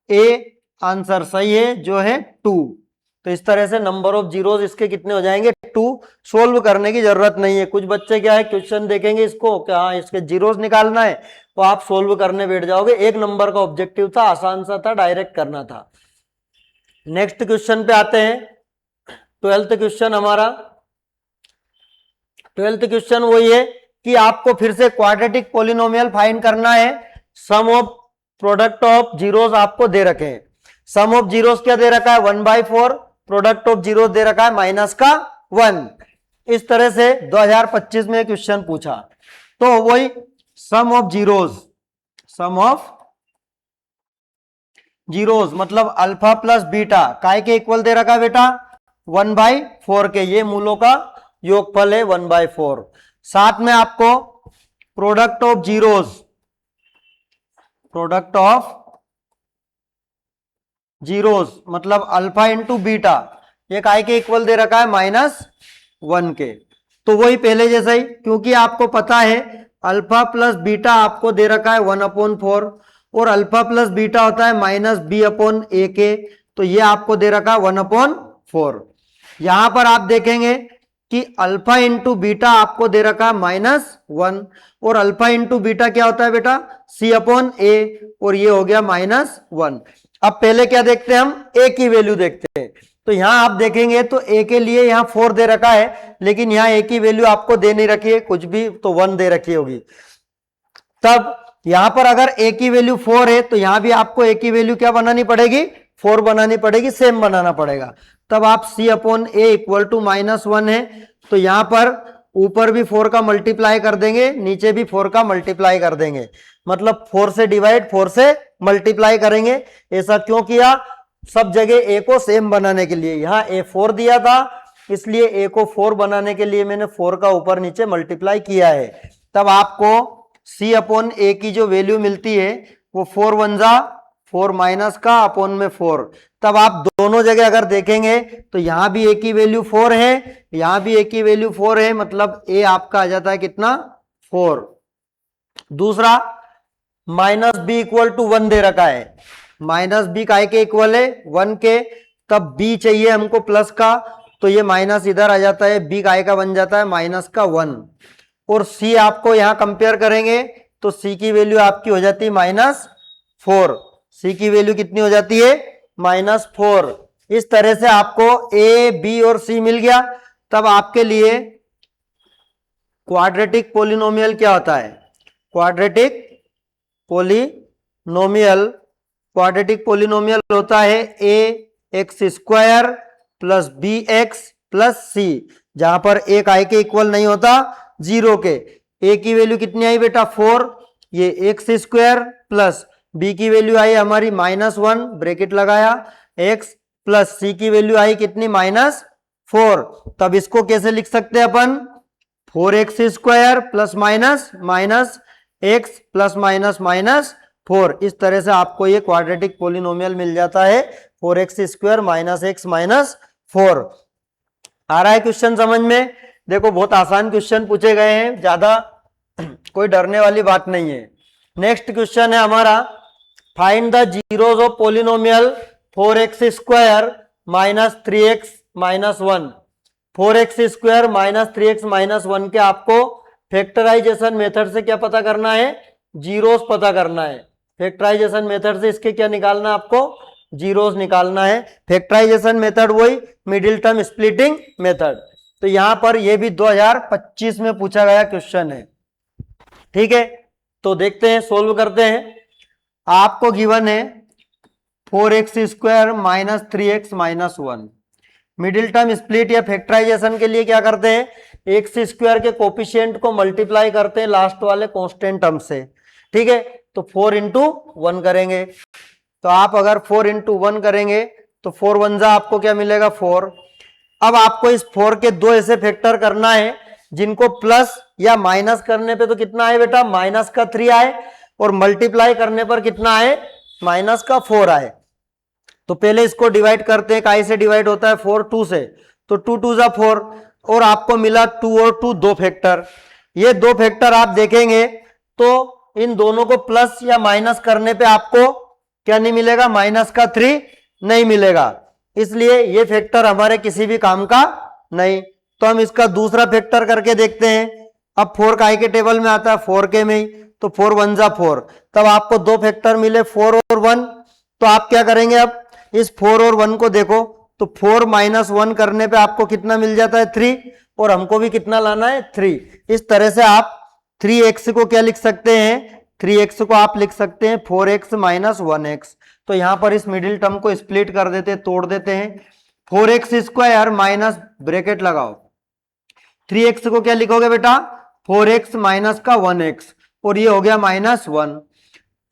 ए आंसर सही है, जो है 2। तो इस तरह से नंबर ऑफ जीरोस इसके कितने हो जाएंगे? 2। सोल्व करने की जरूरत नहीं है। कुछ बच्चे क्या है, क्वेश्चन देखेंगे इसको क्या, हाँ इसके जीरोस निकालना है, तो आप सोल्व करने बैठ जाओगे। 1 नंबर का ऑब्जेक्टिव था, आसान सा था, डायरेक्ट करना था। नेक्स्ट क्वेश्चन पे आते हैं। 12th क्वेश्चन हमारा, 12th क्वेश्चन वही है कि आपको फिर से क्वाड्रेटिक पोलिनोमियल फाइंड करना है। Sum of product of zeros आपको दे रखे हैं। सम ऑफ जीरोस क्या दे रखा है? 1/4। प्रोडक्ट ऑफ जीरोस दे रखा है -1। इस तरह से 2025 में क्वेश्चन पूछा। तो वही sum of zeros, sum of zeros मतलब अल्फा प्लस बीटा काय के इक्वल दे रखा है बेटा? 1/4 के। ये मूलों का योगफल है 1/4। साथ में आपको product of zeros, product of zeros मतलब अल्फा इंटू बीटा, ये काय के इक्वल दे रखा है -1 के। तो वही पहले जैसा ही, क्योंकि आपको पता है अल्फा प्लस बीटा आपको दे रखा है 1/4 और अल्फा प्लस बीटा होता है -b/a के, तो ये आपको दे रखा है 1/4। यहां पर आप देखेंगे कि अल्फा इंटू बीटा आपको दे रखा है -1 और अल्फा इंटू बीटा क्या होता है बेटा? c/a और ये हो गया -1। अब पहले क्या देखते हैं हम? a की वैल्यू देखते हैं। तो यहां आप देखेंगे तो a के लिए यहां 4 दे रखा है, लेकिन यहां a की वैल्यू आपको दे नहीं रखी है कुछ भी, तो 1 दे रखी होगी। तब यहां पर अगर a की वैल्यू 4 है तो यहां भी आपको a की वैल्यू क्या बनानी पड़ेगी? 4 बनानी पड़ेगी, सेम बनाना पड़ेगा। तब आप c/a इक्वल टू -1 है, तो यहां पर ऊपर भी 4 का मल्टीप्लाई कर देंगे, नीचे भी 4 का मल्टीप्लाई कर देंगे, मतलब 4 से डिवाइड 4 से मल्टीप्लाई करेंगे। ऐसा क्यों किया? सब जगह a को सेम बनाने के लिए। यहां a 4 दिया था, इसलिए a को 4 बनाने के लिए मैंने 4 का ऊपर नीचे मल्टीप्लाई किया है। तब आपको c/a की जो वैल्यू मिलती है वो 4 1 जा 4 माइनस का अपॉन में 4। तब आप दोनों जगह अगर देखेंगे तो यहां भी a की वैल्यू 4 है, यहां भी a की वैल्यू 4 है, मतलब a आपका आ जाता है कितना? 4। दूसरा -b इक्वल टू 1 दे रखा है। -b काय के इक्वल है? 1 के। तब b चाहिए हमको प्लस का, तो ये माइनस इधर आ जाता है, b काय का बन जाता है -1। और c आपको यहां कंपेयर करेंगे तो c की वैल्यू आपकी हो जाती है -4। c की वैल्यू कितनी हो जाती है? -4। इस तरह से आपको a, b और c मिल गया। तब आपके लिए क्वाड्रेटिक पोलिनोमियल क्या होता है? क्वाड्रेटिक पोलिनोमियल, क्वाड्रेटिक पोलिनोमियल होता है ax² plus bx plus c, जहां पर a काय के इक्वल नहीं होता 0 के। a की वैल्यू कितनी आई बेटा? 4। ये x² प्लस b की वैल्यू आई हमारी -1, ब्रैकेट लगाया, x प्लस c की वैल्यू आई कितनी? -4। तब इसको कैसे लिख सकते हैं अपन? 4x² plus minus x plus -4। इस तरह से आपको ये क्वाड्रेटिक पोलिनोमियल मिल जाता है 4x² - x - 4। आ रहा है क्वेश्चन समझ में? देखो बहुत आसान क्वेश्चन पूछे गए हैं, ज्यादा कोई डरने वाली बात नहीं है। नेक्स्ट क्वेश्चन है हमारा, find the zeros of polynomial 4x² - 3x - 1। 4x² - 3x - 1 के आपको फैक्टराइजेशन मेथड से क्या पता करना है? जीरोस पता करना है। फैक्टराइजेशन मेथड से इसके क्या निकालना है आपको? जीरोस निकालना है। फैक्टराइजेशन मेथड वही मिडिल टर्म स्प्लिटिंग मेथड। तो यहां पर यह भी 2025 में पूछा गया क्वेश्चन है। ठीक है, तो देखते हैं, सोल्व करते हैं। आपको गिवन है 4x² - 3x - 1। Middle term split या फैक्टराइजेशन के लिए क्या करते हैं? x² के कोफिशिएंट को मल्टीप्लाई करते हैं लास्ट वाले कांस्टेंट टर्म से। ठीक है, तो 4 × 1 करेंगे। तो आप अगर 4 × 1 करेंगे तो 4 1 जा आपको क्या मिलेगा? 4। अब आपको इस 4 के दो ऐसे फैक्टर करना है जिनको प्लस या माइनस करने पे तो कितना आए बेटा, माइनस का 3 आए, और मल्टीप्लाई करने पर कितना आए, माइनस का 4 आए। तो पहले इसको डिवाइड करते हैं, काई से डिवाइड होता है 4 2 से, तो 2 2 जा 4, और आपको मिला 2 और 2 दो फैक्टर। ये दो फैक्टर आप देखेंगे तो इन दोनों को प्लस या माइनस करने पे आपको क्या नहीं मिलेगा, माइनस का 3 नहीं मिलेगा, इसलिए ये फैक्टर हमारे किसी भी काम का नहीं। तो हम इसका दूसरा फैक्टर करके देखते हैं। अब 4 काई के टेबल में आता है, 4 के में ही, तो 4 1 जा 4, तब आपको दो फैक्टर मिले 4 और 1। तो आप क्या करेंगे, अब इस 4 और 1 को देखो, तो 4 माइनस 1 करने पे आपको कितना मिल जाता है, 3, और हमको भी कितना लाना है, 3। इस तरह से आप 3x को क्या लिख सकते हैं, 3x को आप लिख सकते हैं 4x माइनस 1x। तो यहां पर इस मिडिल टर्म को स्प्लिट कर देते हैं, तोड़ देते हैं। 4x स्क्वायर माइनस ब्रैकेट लगाओ, 3x को क्या लिखोगे बेटा, 4x माइनस का 1x, और ये हो गया माइनस 1।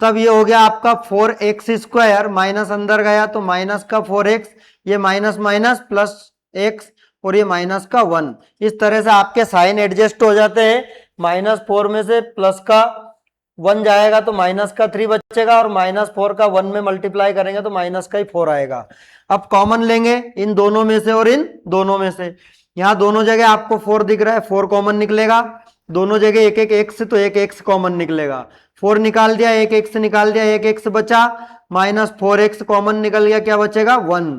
तब ये हो गया आपका 4x स्क्वायर, माइनस अंदर गया तो माइनस का 4x, ये माइनस माइनस प्लस x, और ये माइनस का 1। इस तरह से आपके साइन एडजस्ट हो जाते हैं। -4 में से प्लस का 1 जाएगा तो माइनस का 3 बचेगा, और -4 का 1 में मल्टीप्लाई करेंगे तो माइनस का ही 4 आएगा। अब कॉमन लेंगे इन दोनों में से और इन दोनों में से, यहाँ दोनों जगह आपको 4 दिख रहा है, 4 कॉमन निकलेगा, दोनों जगह एक एक x, तो एक x कॉमन निकलेगा। 4 निकाल दिया, एक x निकाल दिया, एक x बचा, -4x कॉमन निकल गया, क्या बचेगा, 1।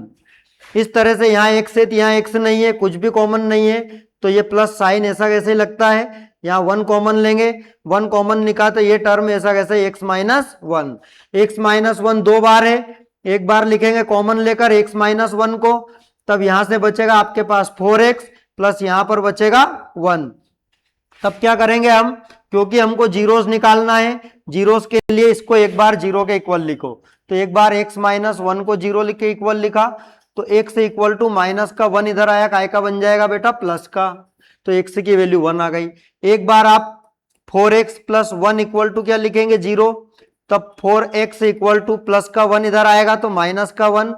इस तरह से यहाँ x है, यहाँ x नहीं है, कुछ भी कॉमन नहीं है, तो ये प्लस साइन ऐसा कैसे लगता है, यहाँ 1 कॉमन लेंगे, 1 कॉमन निकाला तो ये टर्म ऐसा कैसे, x माइनस 1। x माइनस 1 दो बार है, एक बार लिखेंगे कॉमन लेकर x माइनस 1 को, तब यहां से बचेगा आपके पास 4x, प्लस यहां पर बचेगा 1। तब क्या करेंगे हम, क्योंकि हमको जीरोस निकालना है, जीरोस के लिए इसको एक बार जीरो के इक्वल लिखो, तो एक बार x माइनस 1 को जीरो लिख के इक्वल लिखा, तो x इक्वल टू माइनस का 1 इधर आया, काय का बन जाएगा बेटा, प्लस का, तो x की वैल्यू 1 आ गई। एक बार आप 4x प्लस 1 इक्वल टू क्या लिखेंगे, 0, तब 4x इक्वल टू प्लस का 1 इधर आएगा तो माइनस का 1,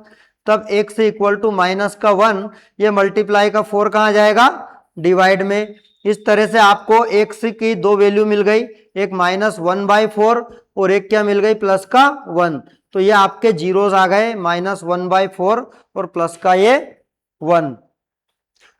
तब x इक्वल टू माइनस का 1, ये मल्टीप्लाई का 4 कहां जाएगा, डिवाइड में। इस तरह से आपको x की दो वैल्यू मिल गई, एक -1/4 और एक क्या मिल गई, प्लस का 1। तो ये आपके जीरोस आ गए, -1/4 और प्लस का ये 1।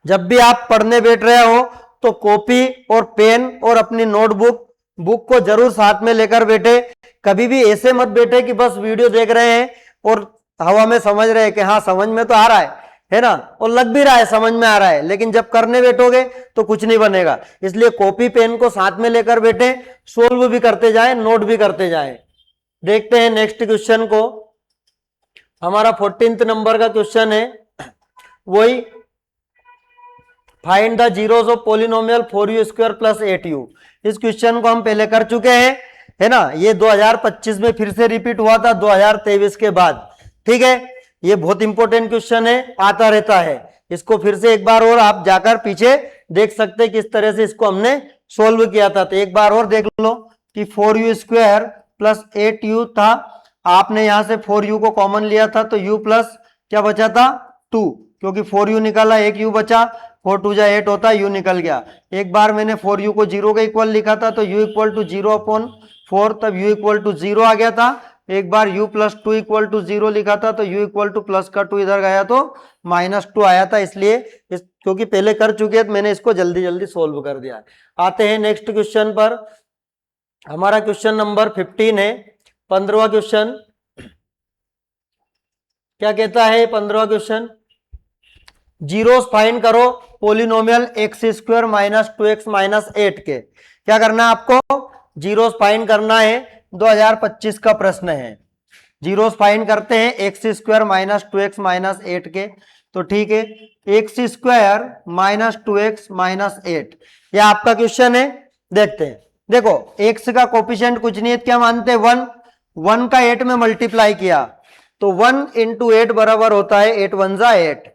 जब भी आप पढ़ने बैठ रहे हो तो कॉपी और पेन और अपनी नोटबुक को जरूर साथ में लेकर बैठे। कभी भी ऐसे मत बैठे कि बस वीडियो देख रहे हैं और हवा में समझ रहे हैं कि हाँ समझ में तो आ रहा है ना, और लग भी रहा है समझ में आ रहा है, लेकिन जब करने बैठोगे तो कुछ नहीं बनेगा। इसलिए कॉपी पेन को साथ में लेकर बैठे, सोल्व भी करते जाएं, नोट भी करते जाएं। देखते हैं नेक्स्ट क्वेश्चन को। हमारा 14th नंबर का क्वेश्चन है, वही find the zeros of polynomial 4u² plus 8u। इस क्वेश्चन को हम पहले कर चुके हैं, है ना, ये 2025 में फिर से रिपीट हुआ था 2023 के बाद। ठीक है, ये बहुत इंपॉर्टेंट क्वेश्चन है, आता रहता है, इसको फिर से एक बार और आप जाकर पीछे देख सकते हैं किस तरह से इसको हमने सोल्व किया था। तो एक बार और देख लो कि 4u² प्लस 8u था, आपने यहां से 4u को कॉमन लिया था तो u प्लस क्या बचा था, 2, क्योंकि 4u निकाला, एक u बचा, 4 2 जा 8 होता, u निकल गया। एक बार मैंने 4u को 0 के इक्वल लिखा था तो u इक्वल टू 0/4, तब u इक्वल टू 0 आ गया था। एक बार u प्लस 2 इक्वल टू 0 लिखा था तो u इक्वल टू प्लस का 2 इधर गया तो -2 आया था। इसलिए क्योंकि पहले कर चुके हैं तो मैंने इसको जल्दी जल्दी सोल्व कर दिया। आते हैं नेक्स्ट क्वेश्चन पर। हमारा क्वेश्चन नंबर 15 है, 15वां क्वेश्चन। क्या कहता है 15वां क्वेश्चन, जीरोस फाइंड करो polynomial x² minus 2x minus 8 के। क्या करना है आपको, जीरोस फाइंड करना है, 2025 का प्रश्न है। जीरोस फाइंड करते हैं x² माइनस 2x माइनस 8 के। तो ठीक है, x² माइनस 2x माइनस 8, यह आपका क्वेश्चन है। देखते हैं, देखो x का कोफिशिएंट कुछ नहीं है, क्या मानते हैं 1, 1 का 8 में मल्टीप्लाई किया तो 1 इंटू 8 बराबर होता है 8 1 जा 8।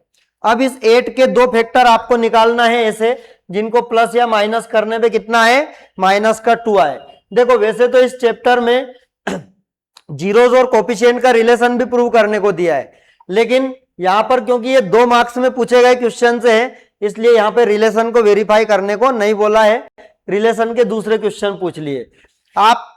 अब इस 8 के दो फैक्टर आपको निकालना है ऐसे, जिनको प्लस या माइनस करने पे कितना है, माइनस का 2 आए। देखो वैसे तो इस चैप्टर में जीरोस और कोफिशिएंट का रिलेशन भी प्रूव करने को दिया है, लेकिन यहां पर क्योंकि ये 2 मार्क्स में पूछे गए क्वेश्चन से है, इसलिए यहां पे रिलेशन को वेरीफाई करने को नहीं बोला है। रिलेशन के दूसरे क्वेश्चन पूछ लिए। आप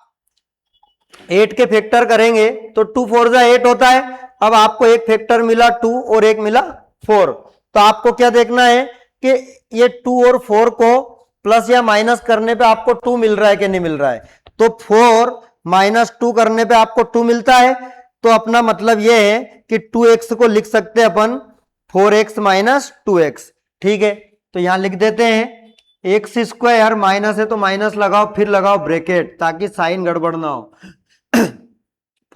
8 के फैक्टर करेंगे तो 2 4 जा 8 होता है। अब आपको एक फैक्टर मिला 2 और एक मिला 4, तो आपको क्या देखना है कि ये 2 और 4 को प्लस या माइनस करने पे आपको 2 मिल रहा है कि नहीं मिल रहा है। तो 4 माइनस 2 करने पे आपको 2 मिलता है, तो अपना मतलब ये है कि 2x को लिख सकते हैं अपन 4x माइनस 2x। ठीक है, तो यहां लिख देते हैं एक्स स्क्वायर, माइनस है तो माइनस लगाओ, फिर लगाओ ब्रैकेट ताकि साइन गड़बड़ ना हो।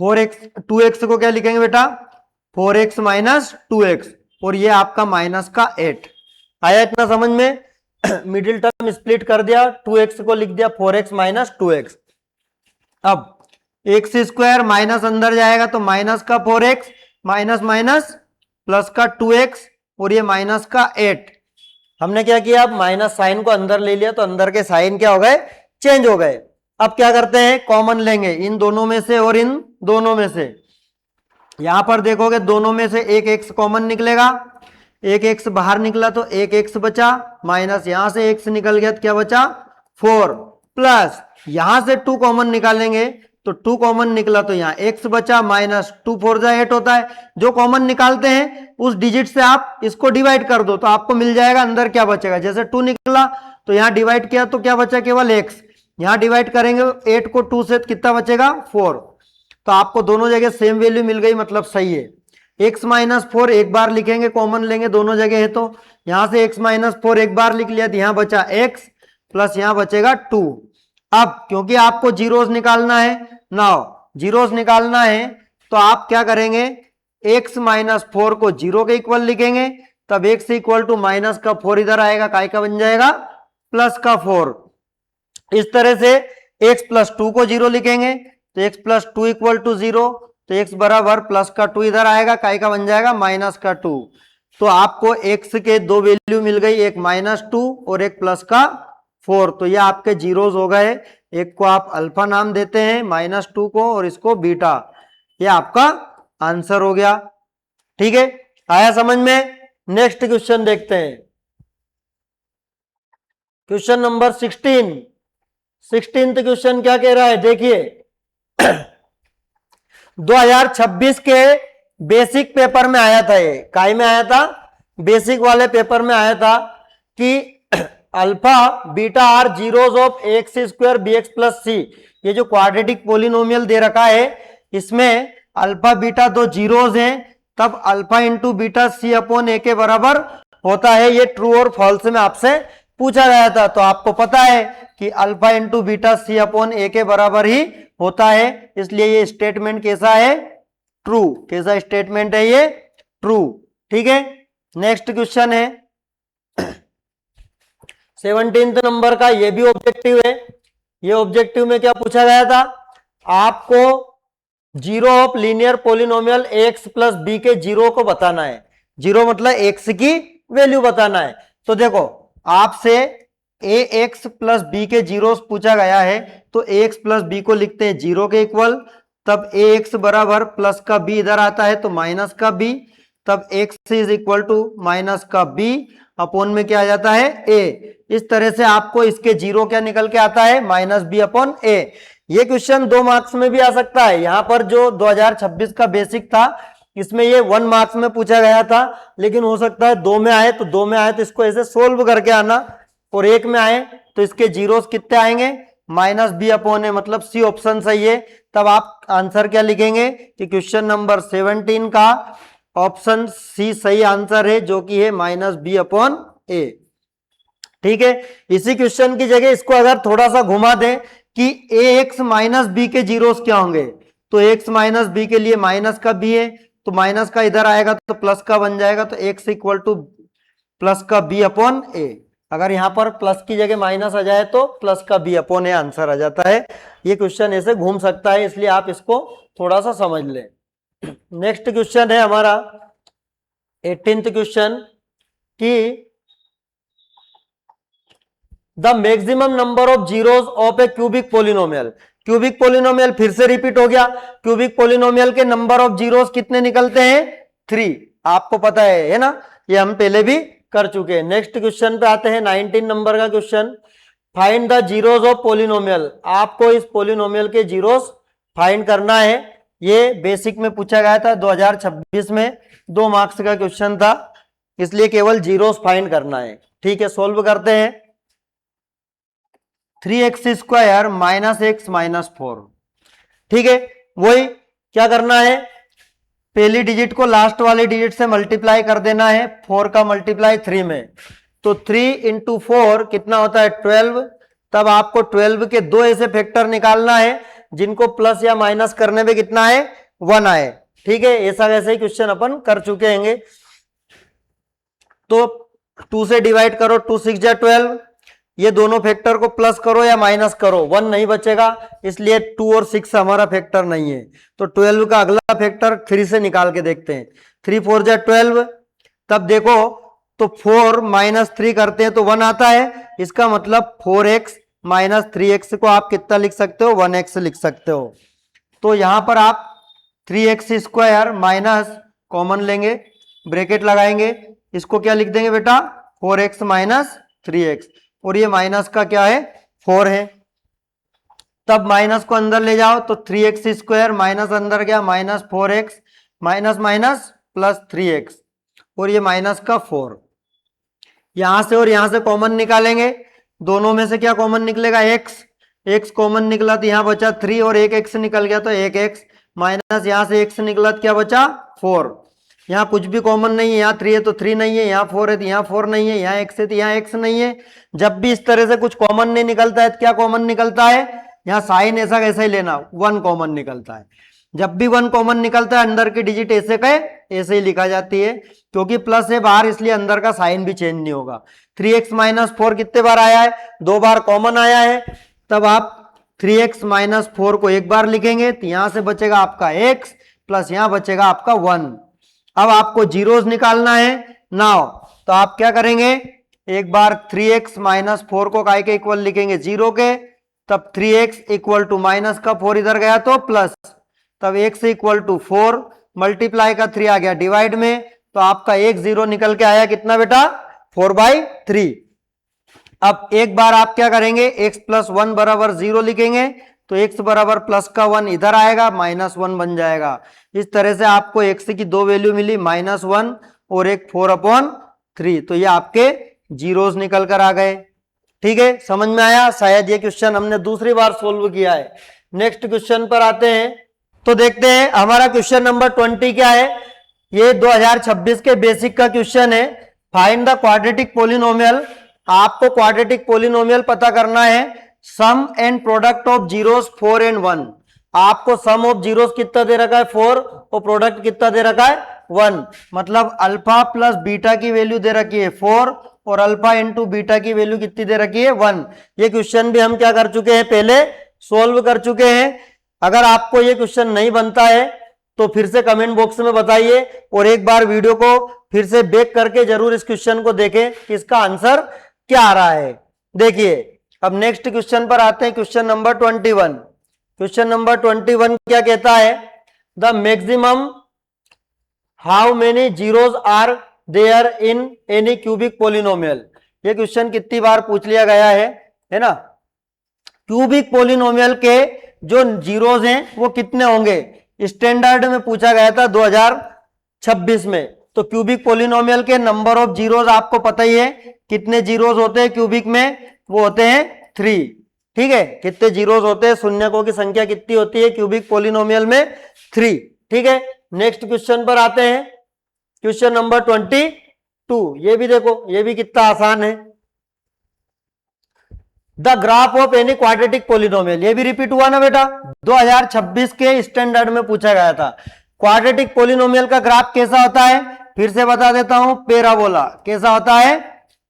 4x 2x को क्या लिखेंगे बेटा 4x माइनस 2x, और ये आपका माइनस का 8 आया। इतना समझ में? मिडिल टर्म स्प्लिट कर दिया, 2x को लिख दिया 4x माइनस 2x। अब एक्स स्क्वायर माइनस अंदर जाएगा तो माइनस का 4x माइनस माइनस प्लस का 2x और ये माइनस का 8। हमने क्या किया, अब माइनस साइन को अंदर ले लिया तो अंदर के साइन क्या हो गए, चेंज हो गए। अब क्या करते हैं, कॉमन लेंगे इन दोनों में से और इन दोनों में से। यहां पर देखोगे दोनों में से एक एक्स कॉमन निकलेगा, एक एक्स बाहर निकला तो एक एक्स बचा, माइनस यहां से एक्स निकल गया तो क्या बचा 4, प्लस यहां से 2 कॉमन निकालेंगे तो 2 कॉमन निकला तो यहाँ x बचा, माइनस 2 4 जा 8 होता है। जो कॉमन निकालते हैं उस डिजिट से आप इसको डिवाइड कर दो तो आपको मिल जाएगा अंदर क्या बचेगा। जैसे 2 निकला तो यहाँ डिवाइड किया तो क्या बचा, केवल x। यहाँ डिवाइड करेंगे 8 को 2 से कितना बचेगा 4, तो आपको दोनों जगह सेम वैल्यू मिल गई, मतलब सही है। x माइनस 4 एक बार लिखेंगे, कॉमन लेंगे दोनों जगह है तो यहां से x माइनस 4 एक बार लिख लिया तो यहां बचा x प्लस यहां बचेगा 2। अब क्योंकि आपको जीरोस निकालना है, नाउ जीरोस निकालना है तो आप क्या करेंगे, x माइनस 4 को 0 के इक्वल लिखेंगे, तब x इक्वल टू माइनस का 4 इधर आएगा, काय का बन जाएगा प्लस का 4। इस तरह से x प्लस 2 को 0 लिखेंगे तो x प्लस 2 इक्वल टू 0, तो x बराबर प्लस का 2 इधर आएगा, काय का बन जाएगा माइनस का 2। तो आपको x के दो वैल्यू मिल गई, एक माइनस 2 और एक प्लस का 4, तो ये आपके जीरोस हो गए। एक को आप अल्फा नाम देते हैं माइनस 2 को, और इसको बीटा, ये आपका आंसर हो गया। ठीक है, आया समझ में? नेक्स्ट क्वेश्चन देखते हैं, क्वेश्चन नंबर 16th क्वेश्चन क्या कह रहा है, देखिए 2026 के बेसिक पेपर में आया था, ये काय में आया था, बेसिक वाले पेपर में आया था कि alpha beta are zeros of x square b x plus c. ये जो क्वाड्रेटिक पोलिनोमियल दे रखा है इसमें अल्फा बीटा दो जीरोस हैं, तब अल्फा इंटू बीटा सी अपॉन ए के बराबर होता है। ये ट्रू और फॉल्स में आपसे पूछा गया था, तो आपको पता है कि अल्फा इंटू बीटा सी अपॉन ए के बराबर ही होता है, इसलिए ये स्टेटमेंट कैसा है, ट्रू। कैसा स्टेटमेंट है ये, ट्रू। ठीक है, नेक्स्ट क्वेश्चन है 17th नंबर का, ये भी ऑब्जेक्टिव है। ये ऑब्जेक्टिव में क्या पूछा गया था, आपको zero of linear polynomial x plus b के जीरो को बताना है। जीरो मतलब एक्स की वैल्यू बताना है। तो देखो आपसे ए एक्स प्लस बी के जीरो पूछा गया है, तो ए एक्स प्लस बी को लिखते हैं जीरो के इक्वल, तब ए एक्स बराबर प्लस का बी इधर आता है तो माइनस का बी, तब x is equal to minus का बी अपॉन में क्या आ जाता है ए। इस तरह से आपको इसके जीरो क्या निकल के आता है, माइनस बी अपॉन ए। ये क्वेश्चन 2 मार्क्स में भी आ सकता है। यहां पर जो 2026 का बेसिक था इसमें ये 1 मार्क्स में पूछा गया था, लेकिन हो सकता है 2 में आए तो 2 में आए तो इसको ऐसे सोल्व करके आना, और 1 में आए तो इसके जीरोस कितने आएंगे, माइनस बी अपॉन ए, मतलब सी ऑप्शन सही है। तब आप आंसर क्या लिखेंगे कि क्वेश्चन नंबर 17 का ऑप्शन सी सही आंसर है, जो कि है माइनस बी अपॉन ए। ठीक है, इसी क्वेश्चन की जगह इसको अगर थोड़ा सा घुमा दें कि ए एक्स माइनस बी के जीरोस क्या होंगे, तो एक्स माइनस बी के लिए माइनस का बी है, तो माइनस का इधर आएगा तो प्लस का बन जाएगा, तो एक्स इक्वल टू प्लस का बी अपॉन ए। अगर यहां पर प्लस की जगह माइनस आ जाए तो प्लस का बी अपॉन ए आंसर आ जाता है। ये क्वेश्चन ऐसे घूम सकता है, इसलिए आप इसको थोड़ा सा समझ लें। नेक्स्ट क्वेश्चन है हमारा 18th क्वेश्चन कि the maximum number of zeros of A cubic polynomial. Cubic polynomial फिर से रिपीट हो गया। क्यूबिक पोलिनोमियल के नंबर ऑफ जीरोस कितने निकलते हैं, 3। आपको पता है ना, ये हम पहले भी कर चुके हैं। नेक्स्ट क्वेश्चन पे आते हैं 19 नंबर का question find the zeros of polynomial, आपको इस पोलिनोमियल के जीरोस फाइंड करना है। ये बेसिक में पूछा गया था 2026 में, 2 मार्क्स का क्वेश्चन था, इसलिए केवल जीरोस फाइंड करना है। ठीक है, सोल्व करते हैं। 3x² माइनस एक्स माइनस 4, ठीक है, वही क्या करना है, पहली डिजिट को लास्ट वाले डिजिट से मल्टीप्लाई कर देना है, 4 का मल्टीप्लाई 3 में, तो 3 इंटू 4 कितना होता है 12। तब आपको 12 के 2 ऐसे फैक्टर निकालना है जिनको प्लस या माइनस करने पे कितना है 1 आए। ठीक है, ऐसा वैसे ही क्वेश्चन अपन कर चुके हैं। तो 2 से डिवाइड करो, 2 6 जा 12, ये दोनों फैक्टर को प्लस करो या माइनस करो, 1 नहीं बचेगा, इसलिए 2 और 6 हमारा फैक्टर नहीं है। तो 12 का अगला फैक्टर 3 से निकाल के देखते हैं, 3 4 जा 12, तब देखो तो 4 माइनस 3 करते हैं तो 1 आता है, इसका मतलब 4x माइनस 3x को आप कितना लिख सकते हो 1x लिख सकते हो। तो यहां पर आप 3x² माइनस कॉमन लेंगे, ब्रैकेट लगाएंगे, इसको क्या लिख देंगे बेटा 4x माइनस 3x, और ये माइनस का क्या है 4 है। तब माइनस को अंदर ले जाओ तो 3x² माइनस अंदर गया minus 4x minus minus plus 3x, और ये माइनस का 4, यहां से और यहां से कॉमन निकालेंगे, दोनों में से क्या कॉमन निकलेगा x कॉमन निकला तो यहां बचा 3 और एक x निकल गया तो 1x, माइनस यहां से x निकला तो क्या बचा 4, यहाँ कुछ भी कॉमन नहीं है, यहाँ 3 है तो 3 नहीं है, यहाँ 4 है तो यहाँ 4 नहीं है, यहाँ x है तो यहाँ x नहीं है। जब भी इस तरह से कुछ कॉमन नहीं निकलता है तो क्या कॉमन निकलता है, यहाँ साइन ऐसा कैसा ही लेना 1 कॉमन निकलता है। जब भी 1 कॉमन निकलता है अंदर की डिजिट ऐसे का ऐसे ही लिखा जाती है, क्योंकि प्लस है बाहर इसलिए अंदर का साइन भी चेंज नहीं होगा। 3x माइनस 4 कितने बार आया है 2 बार कॉमन आया है, तब आप 3x माइनस 4 को एक बार लिखेंगे तो यहां से बचेगा आपका x प्लस यहां बचेगा आपका 1। अब आपको जीरोस निकालना है नाउ, तो आप क्या करेंगे, एक बार 3x माइनस 4 को काय के इक्वल लिखेंगे 0 के, तब 3x इक्वल टू माइनस का 4 इधर गया तो प्लस, तब x इक्वल टू 4 मल्टीप्लाई का 3 आ गया डिवाइड में, तो आपका एक 0 निकल के आया कितना बेटा 4/3। अब एक बार आप क्या करेंगे x प्लस 1 बराबर 0 लिखेंगे, तो x बराबर प्लस का 1 इधर आएगा माइनस 1 बन जाएगा। इस तरह से आपको x की 2 वैल्यू मिली -1 और एक 4/3, तो ये आपके जीरोस निकल कर आ गए। ठीक है, समझ में आया, शायद ये क्वेश्चन हमने दूसरी बार सोल्व किया है। नेक्स्ट क्वेश्चन पर आते हैं, तो देखते हैं हमारा क्वेश्चन नंबर 20 क्या है। ये 2026 के बेसिक का क्वेश्चन है, फाइंड द क्वाड्रेटिक पोलिनोमियल। आपको क्वाड्रेटिक पोलिनोमियल पता करना है, sum and product of zeros 4 and 1। आपको सम ऑफ जीरोस कितना दे रखा है 4 और प्रोडक्ट कितना दे रखा है 1, मतलब अल्फा प्लस बीटा की वैल्यू दे रखी है 4 और अल्फा इंटू बीटा की वैल्यू कितनी दे रखी है 1। ये क्वेश्चन भी हम क्या कर चुके हैं, पहले सोल्व कर चुके हैं। अगर आपको ये क्वेश्चन नहीं बनता है तो फिर से कमेंट बॉक्स में बताइए, और एक बार वीडियो को फिर से बैक करके जरूर इस क्वेश्चन को देखें कि इसका आंसर क्या आ रहा है। देखिए अब नेक्स्ट क्वेश्चन पर आते हैं, क्वेश्चन नंबर 21। क्वेश्चन नंबर 21 क्या कहता है, the maximum how many zeros are there in any cubic polynomial. ये क्वेश्चन कितनी बार पूछ लिया गया है ना। क्यूबिक पोलिनोमियल के जो जीरोस हैं वो कितने होंगे, स्टैंडर्ड में पूछा गया था 2026 में। तो क्यूबिक पोलिनोमियल के नंबर ऑफ जीरोस आपको पता ही है, कितने जीरोस होते हैं क्यूबिक में, वो होते हैं 3। ठीक है, कितने जीरोस होते हैं, शून्यकों की संख्या कितनी होती है क्यूबिक पोलिनोमियल में 3। ठीक है, नेक्स्ट क्वेश्चन पर आते हैं, क्वेश्चन नंबर 22। ये भी देखो, ये भी कितना आसान है। The graph of any quadratic polynomial, ये भी रिपीट हुआ ना बेटा, 2026 के स्टैंडर्ड में पूछा गया था। क्वाड्रेटिक पोलिनोमियल का ग्राफ कैसा होता है, फिर से बता देता हूं, पैराबोला। कैसा होता है,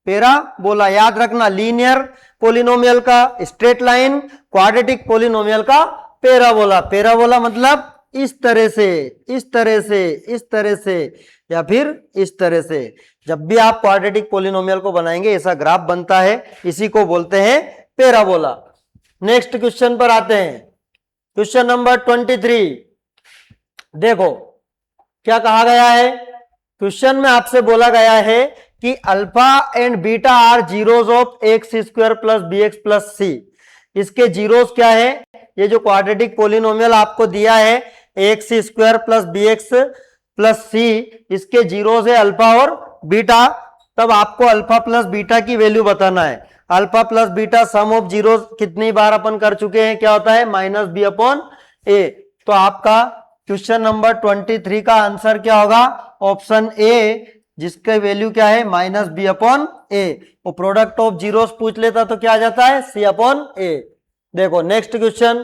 पैराबोला। याद रखना, लीनियर पोलिनोमियल का स्ट्रेट लाइन, क्वाड्रेटिक पोलिनोमियल का पैराबोला। पैराबोला मतलब इस तरह से, इस तरह से, इस तरह से, या फिर इस तरह से। जब भी आप क्वाड्रेटिक पोलिनोमियल को बनाएंगे ऐसा ग्राफ बनता है, इसी को बोलते हैं पैराबोला। नेक्स्ट क्वेश्चन पर आते हैं, क्वेश्चन नंबर 23। देखो क्या कहा गया है, क्वेश्चन में आपसे बोला गया है कि alpha and beta are zeros of x square plus b x plus c. इसके जीरोस क्या है? ये जो क्वाड्रेटिक पोलिनोमियल आपको दिया है x square plus b x plus c, इसके जीरोस है अल्फा और बीटा। तब आपको अल्फा प्लस बीटा की वैल्यू बताना है। Alpha plus beta sum of zero कितनी बार अपन कर चुके हैं, क्या होता है? Minus b upon a. तो आपका क्वेश्चन नंबर 23 का आंसर क्या होगा? ऑप्शन ए, जिसका वैल्यू क्या है? माइनस बी अपॉन ए। वो प्रोडक्ट ऑफ जीरोस पूछ लेता तो क्या आ जाता है? सी अपॉन ए। देखो नेक्स्ट क्वेश्चन,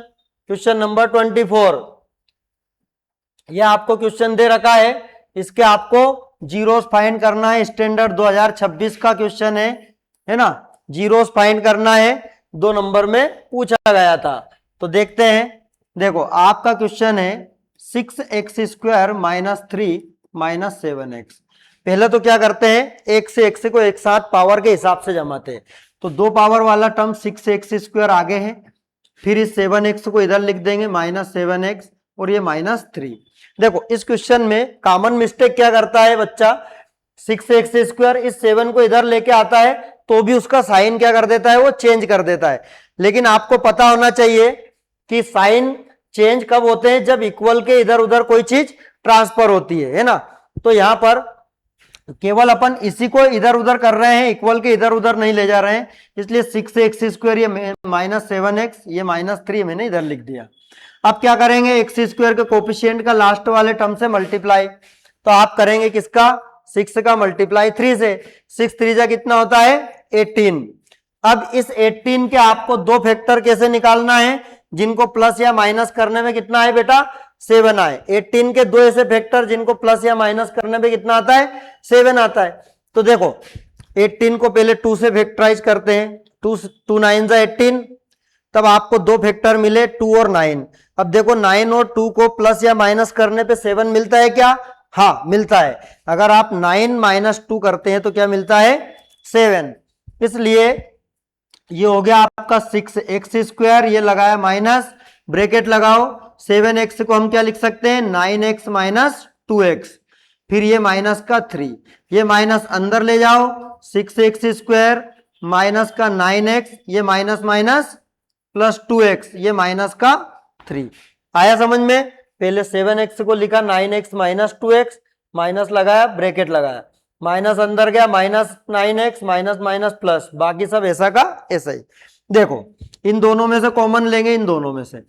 क्वेश्चन नंबर 24। यह आपको क्वेश्चन दे रखा है, इसके आपको जीरोस फाइंड करना है। स्टैंडर्ड 2026 का क्वेश्चन है ना। जीरोस फाइंड करना है, 2 नंबर में पूछा गया था। तो देखते हैं। देखो आपका क्वेश्चन है 6x square minus 3 minus 7x। पहले तो क्या करते हैं, एक से x को एक साथ पावर के हिसाब से जमाते हैं। तो 2 पावर वाला टर्म 6x स्क्वायर आगे है, फिर इस 7x को इधर लिख देंगे माइनस 7x और ये माइनस 3। देखो इस क्वेश्चन में कॉमन मिस्टेक क्या करता है बच्चा, 6x स्क्वायर इस 7 को इधर लेके आता है तो भी उसका साइन क्या कर देता है, वो चेंज कर देता है। लेकिन आपको पता होना चाहिए कि साइन चेंज कब होते हैं, जब इक्वल के इधर उधर कोई चीज ट्रांसफर होती है ना। तो यहां पर केवल अपन इसी को इधर उधर कर रहे हैं, इक्वल के इधर उधर नहीं ले जा रहे हैं। इसलिए 6x स्क्वायर ये माइनस 7x, ये माइनस 3 मैंने इधर लिख दिया। अब क्या करेंगे, एक्स स्क्वायर के कोफिशिएंट का लास्ट वाले टर्म से मल्टीप्लाई। तो आप करेंगे किसका, 6 का मल्टीप्लाई 3 से। 6 3 जा कितना होता है, 18। अब इस 18 के आपको 2 फैक्टर कैसे निकालना है, जिनको प्लस या माइनस करने में कितना है बेटा, 7 आए। 18 के 2 ऐसे फैक्टर जिनको प्लस या माइनस करने में कितना आता है, 7 आता है। तो देखो 18 को पहले 2 से फैक्टराइज करते हैं, 2 9 जा 18, तब आपको 2 फैक्टर मिले 2 और 9। अब देखो 9 और 2 को प्लस या माइनस करने पे 7 मिलता है क्या, हाँ मिलता है। अगर आप 9 माइनस 2 करते हैं तो क्या मिलता है, 7। इसलिए ये हो गया आपका 6x स्क्वायर, ये लगाया माइनस, ब्रैकेट लगाओ, 7x को हम क्या लिख सकते हैं, 9x माइनस 2x, फिर ये माइनस का 3, ये माइनस अंदर ले जाओ, 6x स्क्वायर माइनस का 9x, ये माइनस माइनस प्लस 2x, ये माइनस का 3। आया समझ में? पहले 7x को लिखा 9x माइनस 2x, माइनस लगाया, ब्रैकेट लगाया, माइनस अंदर गया, minus 9x minus minus plus, बाकी सब ऐसा का ऐसा ही। देखो इन दोनों में से कॉमन लेंगे, इन दोनों में से।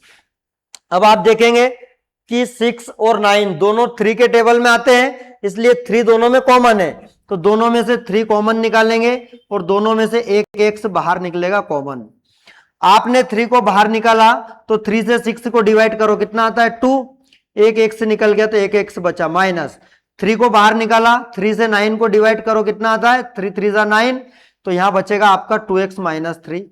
अब आप देखेंगे कि 6 और 9 दोनों 3 के टेबल में आते हैं, इसलिए 3 दोनों में कॉमन है। तो दोनों में से 3 कॉमन निकालेंगे और दोनों में से एक x बाहर निकलेगा कॉमन। आपने 3 को बाहर निकाला तो 3 से 6 को डिवाइड करो, कितना आता है, 2। एक x निकल गया तो एक x बचा, माइनस 3 को बाहर निकाला, 3 से 9 को डिवाइड करो, कितना आता है, 3 3 जा 9, तो यहां बचेगा आपका 2x माइनस 3,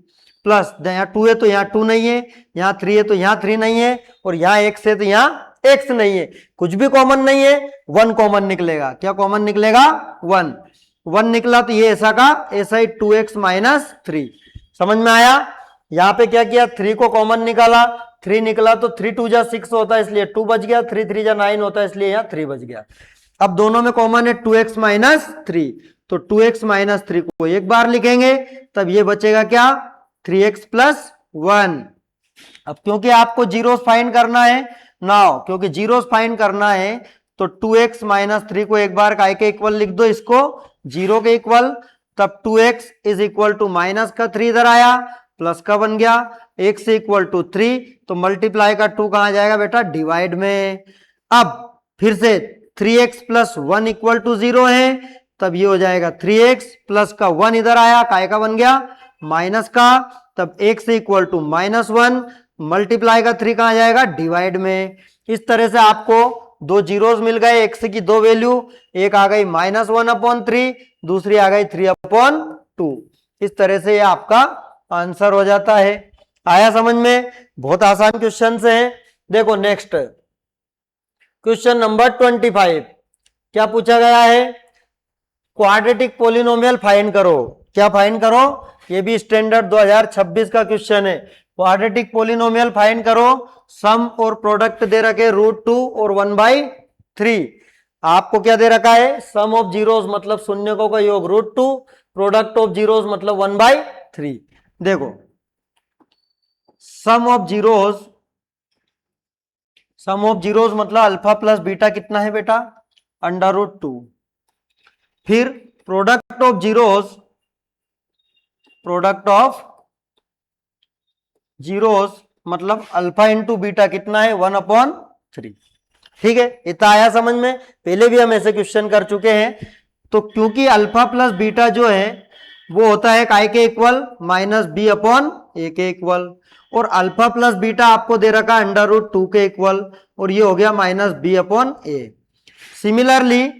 प्लस यहाँ 2 है तो यहाँ 2 नहीं है, यहाँ 3 है तो यहाँ 3 नहीं है, और यहाँ x है तो यहाँ x नहीं है, कुछ भी कॉमन नहीं है, 1 कॉमन निकलेगा। क्या कॉमन निकलेगा, 1। 1 निकला तो ये ऐसा का ऐसा ही 2x माइनस 3। समझ में आया? यहाँ पे क्या किया, 3 को कॉमन निकाला, 3 निकला तो 3 2 जा 6 होता है, इसलिए 2 बच गया, 3 3 जा 9 होता है, इसलिए यहाँ 3 बच गया। अब दोनों में कॉमन है 2x माइनस 3, तो 2x माइनस 3 को एक बार लिखेंगे, तब ये बचेगा क्या, 3x प्लस 1। अब क्योंकि आपको जीरोस फाइंड करना है नाउ, क्योंकि जीरोस फाइंड करना है तो 2x माइनस 3 को एक बार काय के इक्वल लिख दो, इसको 0 के इक्वल, तब 2x is equal to minus का 3 इधर आया, प्लस का बन गया, x से इक्वल टू 3, तो मल्टीप्लाई का 2 कहां जाएगा बेटा, डिवाइड में। अब फिर से 3x प्लस 1 इक्वल टू 0 है, तब ये हो जाएगा 3x प्लस का 1 इधर आया, काय का बन गया, माइनस का, तब x से इक्वल टू माइनस 1, मल्टीप्लाई का 3 कहां जाएगा, डिवाइड में। इस तरह से आपको 2 जीरोस मिल गए, x की 2 वैल्यू, एक आ गई माइनस 1/3, दूसरी आ गई 3/2। इस तरह से ये आपका आंसर हो जाता है। आया समझ में? बहुत आसान क्वेश्चन से है। देखो नेक्स्ट क्वेश्चन नंबर 25, क्या पूछा गया है, क्वाड्रेटिक पोलिनोमियल फाइंड करो। क्या फाइंड करो, ये भी स्टैंडर्ड 2026 का क्वेश्चन है। क्वाड्रेटिक पोलिनोमियल फाइंड करो, सम और प्रोडक्ट दे रखे √2 और 1/3। आपको क्या दे रखा है, सम ऑफ जीरोस मतलब शून्यकों का योग √2, प्रोडक्ट ऑफ जीरोस मतलब 1/3। देखो सम ऑफ जीरोस मतलब अल्फा प्लस बीटा कितना है बेटा, √2। फिर प्रोडक्ट ऑफ जीरोस मतलब अल्फा इंटू बीटा कितना है, 1/3। ठीक है, इतना आया समझ में। पहले भी हम ऐसे क्वेश्चन कर चुके हैं। तो क्योंकि अल्फा प्लस बीटा जो है वो होता है काय के इक्वल माइनस बी अपॉन ए के इक्वल, और अल्फा प्लस बीटा आपको दे रखा है √2 के इक्वल, और ये हो गया माइनस बी अपॉन ए। सिमिलरली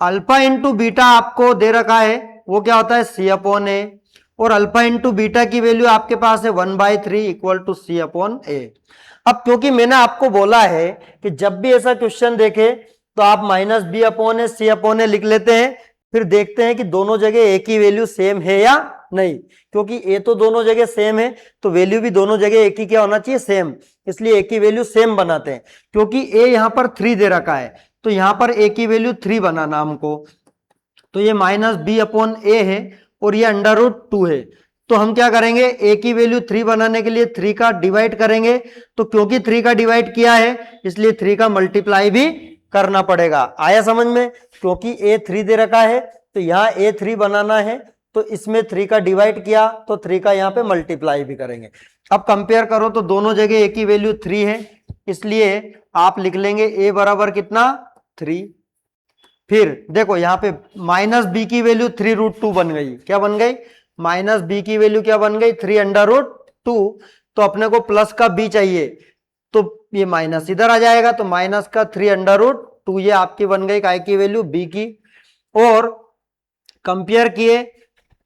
अल्फा इंटू बीटा आपको दे रखा है वो क्या होता है, सी अपॉन ए, और अल्फा इंटू बीटा की वैल्यू आपके पास है 1/3 इक्वल टू सी अपॉन ए। अब क्योंकि मैंने आपको बोला है कि जब भी ऐसा क्वेश्चन देखे तो आप माइनस बी अपॉन ए सी अपॉन ए लिख लेते हैं, फिर देखते हैं कि दोनों जगह ए की वैल्यू सेम है या नहीं। क्योंकि ए तो दोनों जगह सेम है तो वैल्यू भी दोनों जगह एक ही क्या होना चाहिए, सेम। इसलिए ए की वैल्यू सेम बनाते हैं। क्योंकि ए यहां पर 3 दे रखा है तो यहां पर ए की वैल्यू 3 बनाना हमको, तो ये माइनस बी अपॉन ए है और ये √2 है। तो हम क्या करेंगे, ए की वैल्यू 3 बनाने के लिए 3 का डिवाइड करेंगे, तो क्योंकि 3 का डिवाइड किया है इसलिए 3 का मल्टीप्लाई भी करना पड़ेगा। आया समझ में। क्योंकि ए 3 दे रखा है तो यहाँ ए 3 बनाना है, तो इसमें 3 का डिवाइड किया तो 3 का यहाँ पे मल्टीप्लाई भी करेंगे। अब कंपेयर करो तो दोनों जगह ए की वैल्यू 3 है, इसलिए आप लिख लेंगे ए बराबर कितना, 3। फिर देखो यहाँ पे माइनस बी की वैल्यू 3√2 बन गई। क्या बन गई, माइनस बी की वैल्यू क्या बन गई, 3√2। तो अपने को प्लस का बी चाहिए तो ये माइनस इधर आ जाएगा, तो माइनस का 3√2 ये आपकी बन गई काय की वैल्यू, बी की। और कंपेयर किए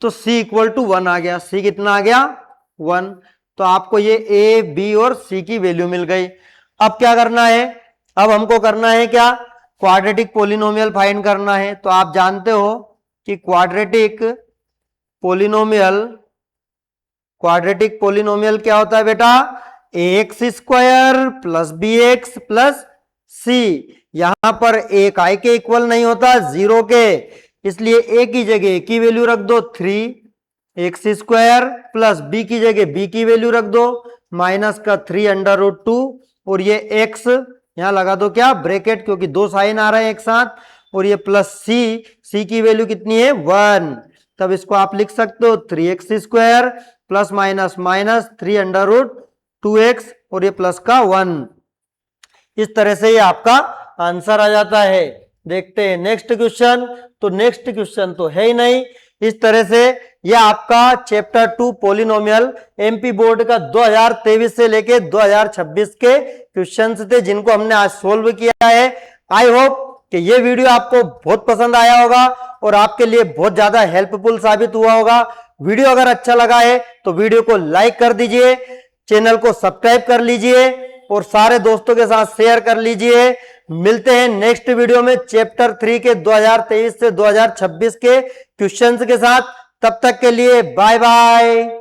तो c इक्वल टू 1 आ गया। c कितना आ गया, 1। तो आपको ये a b और c की वैल्यू मिल गई। अब क्या करना है, अब हमको करना है क्या, क्वाड्रेटिक पोलिनोमियल फाइंड करना है। तो आप जानते हो कि क्वाड्रेटिक पोलिनोमियल क्या होता है बेटा, ax² plus bx plus c। यहां पर a काय के इक्वल नहीं होता, 0 के, इसलिए a की जगह a की वैल्यू रख दो 3x² प्लस b की जगह b की वैल्यू रख दो माइनस का 3√2, और ये x यहां लगा दो क्या, ब्रैकेट, क्योंकि दो साइन आ रहे हैं एक साथ, और ये प्लस c की वैल्यू कितनी है, 1। तब इसको आप लिख सकते हो 3x² plus minus minus 3√2x और ये प्लस का 1। इस तरह से ये आपका आंसर आ जाता है। देखते हैं नेक्स्ट क्वेश्चन। तो नेक्स्ट क्वेश्चन तो है ही नहीं। इस तरह से ये आपका चैप्टर 2 पॉलिनोमियल एमपी बोर्ड का 2023 से लेके 2026 के क्वेश्चंस थे जिनको हमने आज सोल्व किया है। आई होप कि ये वीडियो आपको बहुत पसंद आया होगा और आपके लिए बहुत ज्यादा हेल्पफुल साबित हुआ होगा। वीडियो अगर अच्छा लगा है तो वीडियो को लाइक कर दीजिए, चैनल को सब्सक्राइब कर लीजिए और सारे दोस्तों के साथ शेयर कर लीजिए। मिलते हैं नेक्स्ट वीडियो में चैप्टर 3 के 2023 से 2026 के क्वेश्चंस के साथ। तब तक के लिए बाय बाय।